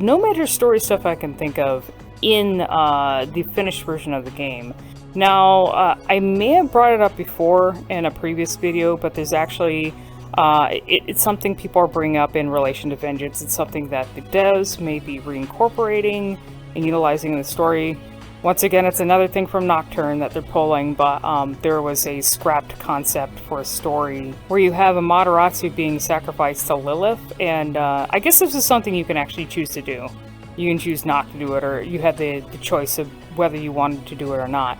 no major story stuff I can think of in the finished version of the game. Now, I may have brought it up before in a previous video, but there's actually, it's something people are bringing up in relation to Vengeance. It's something that the devs may be reincorporating and utilizing in the story. Once again, it's another thing from Nocturne that they're pulling, but there was a scrapped concept for a story where you have Amaterasu being sacrificed to Lilith, and I guess this is something you can actually choose to do. You can choose not to do it, or you have the choice of whether you wanted to do it or not.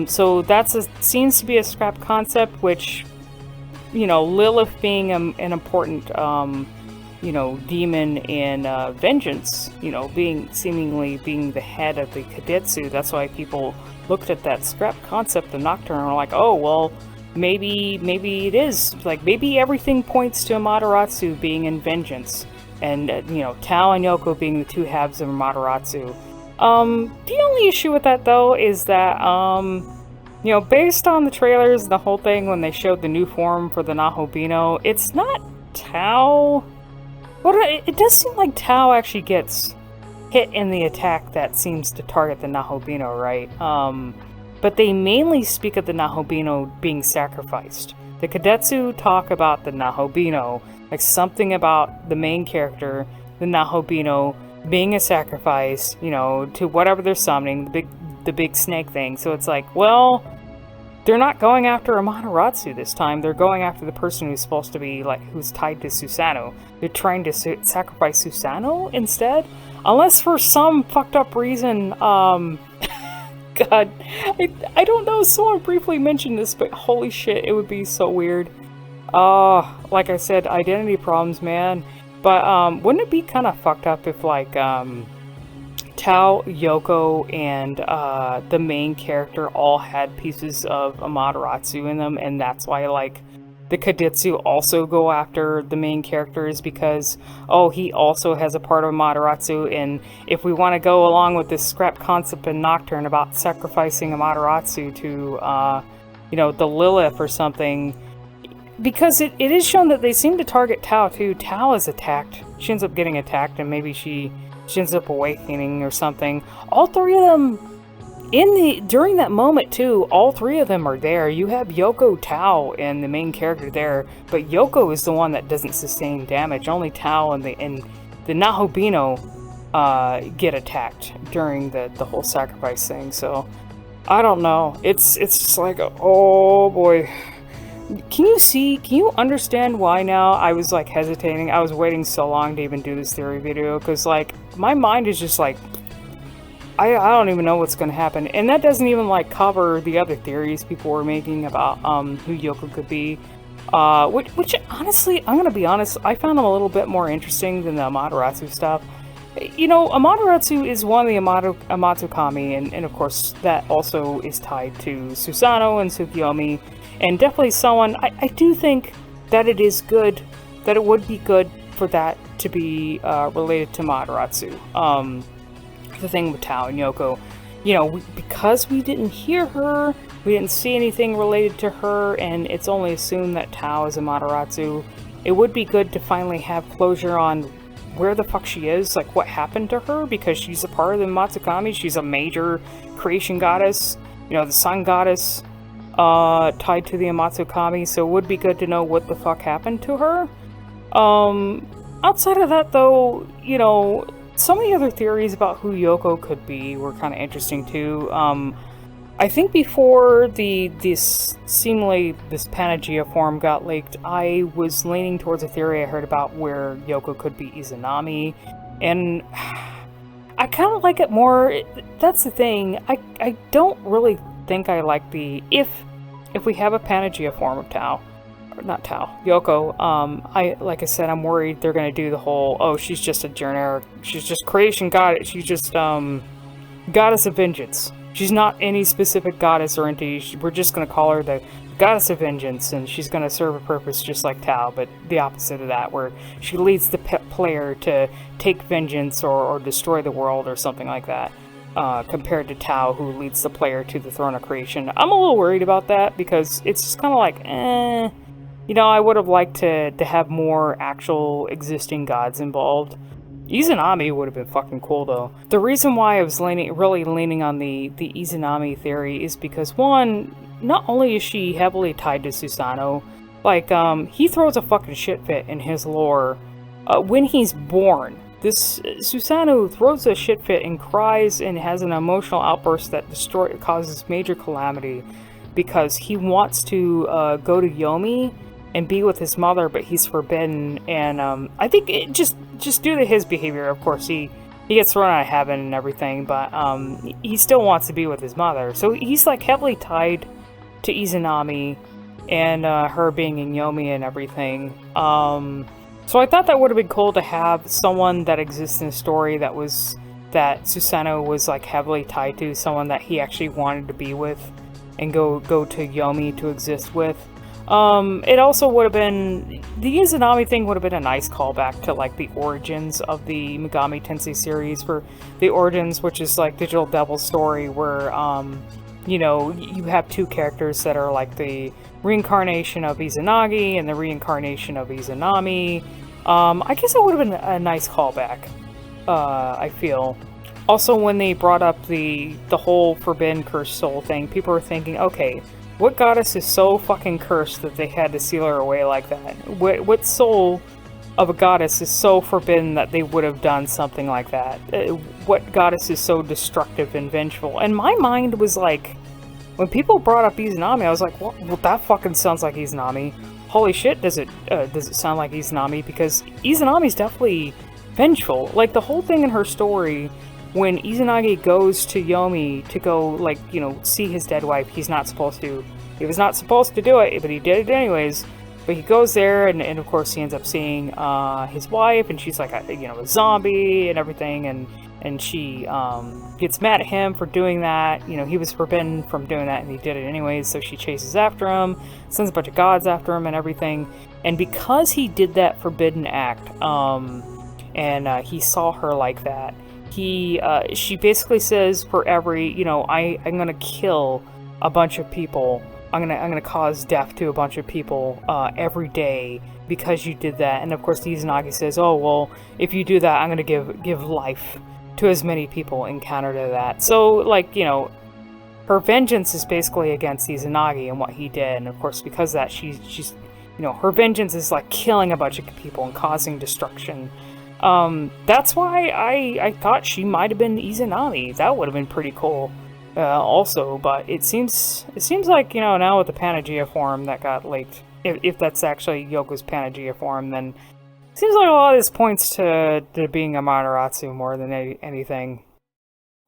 So seems to be a scrapped concept, which, you know, Lilith being an important, you know, demon in Vengeance, you know, seemingly being the head of the Kadetsu. That's why people looked at that scrapped concept of Nocturne and were like, oh, well, maybe it is. Like, maybe everything points to Amaterasu being in Vengeance. And, you know, Tao and Yoko being the two halves of Amaterasu. The only issue with that, though, is that, you know, based on the trailers and the whole thing, when they showed the new form for the Nahobino, it's not Tao. But it does seem like Tao actually gets hit in the attack that seems to target the Nahobino, right? But they mainly speak of the Nahobino being sacrificed. The Kadetsu talk about the Nahobino, like something about the main character, the Nahobino, being a sacrifice, you know, to whatever they're summoning, the big snake thing. So it's like, well, they're not going after Amaterasu this time. They're going after the person who's supposed to be, like, who's tied to Susanoo. They're trying to sacrifice Susanoo instead? Unless for some fucked up reason, God, I don't know, someone briefly mentioned this, but holy shit, it would be so weird. Like I said, identity problems, man. But, wouldn't it be kind of fucked up if, like, Tao, Yoko, and the main character all had pieces of Amaterasu in them, and that's why, like, the Kadetsu also go after the main characters because, oh, he also has a part of Amaterasu, and if we want to go along with this scrap concept in Nocturne about sacrificing Amaterasu to, you know, the Lilith or something, because it is shown that they seem to target Tao, too. Tao is attacked. She ends up getting attacked, and maybe she ends up awakening or something. All three of them, during that moment too, all three of them are there. You have Yoko, Tao, and the main character there, but Yoko is the one that doesn't sustain damage. Only Tao and the Nahobino get attacked during the whole sacrifice thing. So I don't know. It's just like, oh boy. Can you understand why now I was like hesitating? I was waiting so long to even do this theory video because like my mind is just like I don't even know what's gonna happen, and that doesn't even like cover the other theories people were making about who Yoko could be, which honestly, I'm gonna be honest, I found them a little bit more interesting than the Amaterasu stuff. You know, Amaterasu is one of the Amatsukami, and of course that also is tied to Susanoo and Tsukiyomi, and definitely someone, I do think that it is good, that it would be good for that to be related to Amaterasu. The thing with Tao and Yoko, you know, because we didn't hear her, we didn't see anything related to her, and it's only assumed that Tao is Amaterasu, it would be good to finally have closure on where the fuck she is, like what happened to her, because she's a part of the Matsukami, she's a major creation goddess, you know, the sun goddess, tied to the Amatsukami, so it would be good to know what the fuck happened to her. Outside of that though, you know, some of the other theories about who Yoko could be were kind of interesting too. I think before this Panagia form got leaked, I was leaning towards a theory I heard about where Yoko could be Izanami, and I kind of like it more. That's the thing. I don't really think I like the if we have a Panagia form of Tao. Not Tao, Yoko, like I said, I'm worried they're gonna do the whole, oh, she's just a generic, she's just creation goddess, she's just, goddess of vengeance. She's not any specific goddess or entity, we're just gonna call her the goddess of vengeance, and she's gonna serve a purpose just like Tao, but the opposite of that, where she leads the player to take vengeance or destroy the world or something like that, compared to Tao, who leads the player to the throne of creation. I'm a little worried about that, because it's just kind of like, you know, I would have liked to have more actual existing gods involved. Izanami would have been fucking cool, though. The reason why I was really leaning on the Izanami theory is because, one, not only is she heavily tied to Susanoo, like, he throws a fucking shit fit in his lore when he's born. This Susanoo throws a shit fit and cries and has an emotional outburst that causes major calamity because he wants to go to Yomi and be with his mother, but he's forbidden. And I think it just due to his behavior, of course, he gets thrown out of heaven and everything, but he still wants to be with his mother. So he's like heavily tied to Izanami and her being in Yomi and everything. So I thought that would have been cool to have someone that exists in a story that Susanoo was like heavily tied to, someone that he actually wanted to be with and go to Yomi to exist with. It also would have been, the Izanami thing would have been a nice callback to like the origins of the Megami Tensei series, for the origins, which is like Digital Devil's story, where you know, you have two characters that are like the reincarnation of Izanagi and the reincarnation of Izanami. I guess it would have been a nice callback, I feel. Also, when they brought up the whole Forbidden Cursed Soul thing, people were thinking, okay, what goddess is so fucking cursed that they had to seal her away like that? What soul of a goddess is so forbidden that they would have done something like that? What goddess is so destructive and vengeful? And my mind was like, when people brought up Izanami, I was like, well, that fucking sounds like Izanami. Holy shit, does it sound like Izanami? Because Izanami's definitely vengeful. Like, the whole thing in her story, when Izanagi goes to Yomi to go, like, you know, see his dead wife, he was not supposed to do it, but he did it anyways. But he goes there, and of course he ends up seeing his wife, and she's like a zombie and everything, and she gets mad at him for doing that. You know, he was forbidden from doing that, and he did it anyways, so she chases after him, sends a bunch of gods after him and everything. And because he did that forbidden act, and he saw her like that, she basically says, for every, you know, I'm gonna kill a bunch of people, I'm gonna cause death to a bunch of people every day because you did that. And of course Izanagi says, oh well, if you do that, I'm gonna give life to as many people in counter to that. So, like, you know, her vengeance is basically against Izanagi and what he did. And of course, because of that, she's you know, her vengeance is like killing a bunch of people and causing destruction. That's why I thought she might have been Izanami. That would have been pretty cool, also. But it seems like, you know, now with the Panagia form that got leaked, if that's actually Yoko's Panagia form, then it seems like a lot of this points to being Amaterasu more than anything.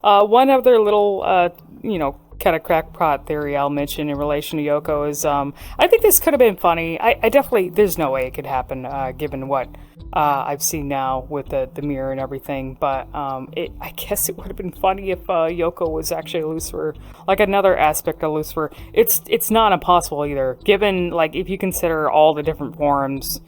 One other little, you know, kind of crackpot theory I'll mention in relation to Yoko is, I think this could have been funny. I definitely, there's no way it could happen, given what I've seen now with the mirror and everything, but I guess it would have been funny if Yoko was actually Lucifer, like another aspect of Lucifer. It's not impossible either, given, like, if you consider all the different forms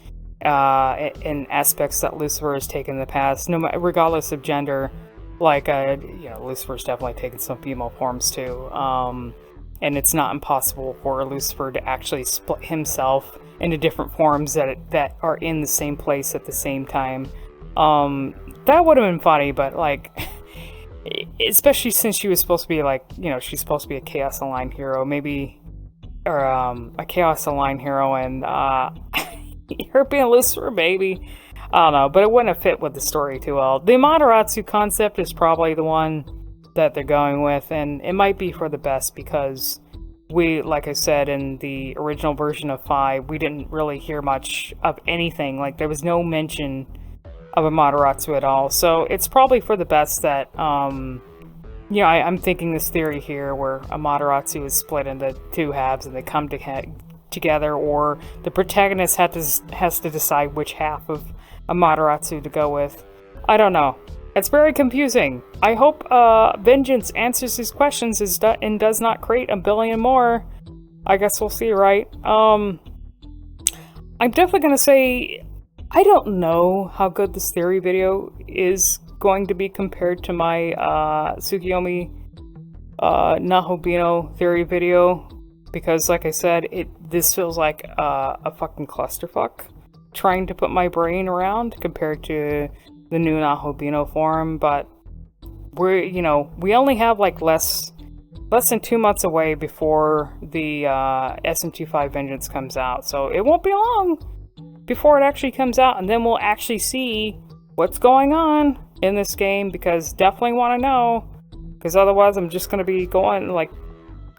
and aspects that Lucifer has taken in the past, regardless of gender. Like, you know, Lucifer's definitely taken some female forms too, and it's not impossible for Lucifer to actually split himself into different forms that are in the same place at the same time. That would have been funny, but, like, especially since she was supposed to be, like, you know, she's supposed to be a Chaos Aligned hero, maybe, or a Chaos Aligned hero, and her being Lucifer, maybe. I don't know, but it wouldn't have fit with the story too well. The Amaterasu concept is probably the one that they're going with, and it might be for the best because we, like I said, in the original version of 5, we didn't really hear much of anything. Like, there was no mention of Amaterasu at all, so it's probably for the best that, you know, I'm thinking this theory here where Amaterasu is split into two halves and they come together, or the protagonist has to decide which half of Amaterasu to go with. I don't know. It's very confusing. I hope Vengeance answers these questions and does not create a billion more. I guess we'll see, right? I'm definitely gonna say I don't know how good this theory video is going to be compared to my Tsukiyomi Nahobino theory video, because, like I said, this feels like a fucking clusterfuck trying to put my brain around compared to the new Nahobino Form, but we only have like less than 2 months away before the SMT5 Vengeance comes out, so it won't be long before it actually comes out, and then we'll actually see what's going on in this game, because definitely want to know, because otherwise I'm just going to be going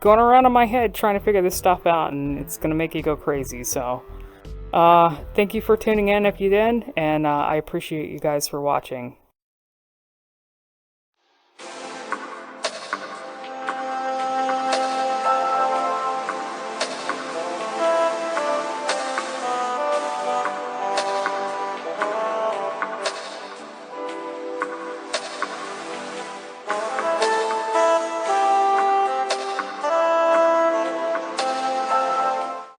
around in my head trying to figure this stuff out, and it's going to make you go crazy. So thank you for tuning in if you did, and I appreciate you guys for watching.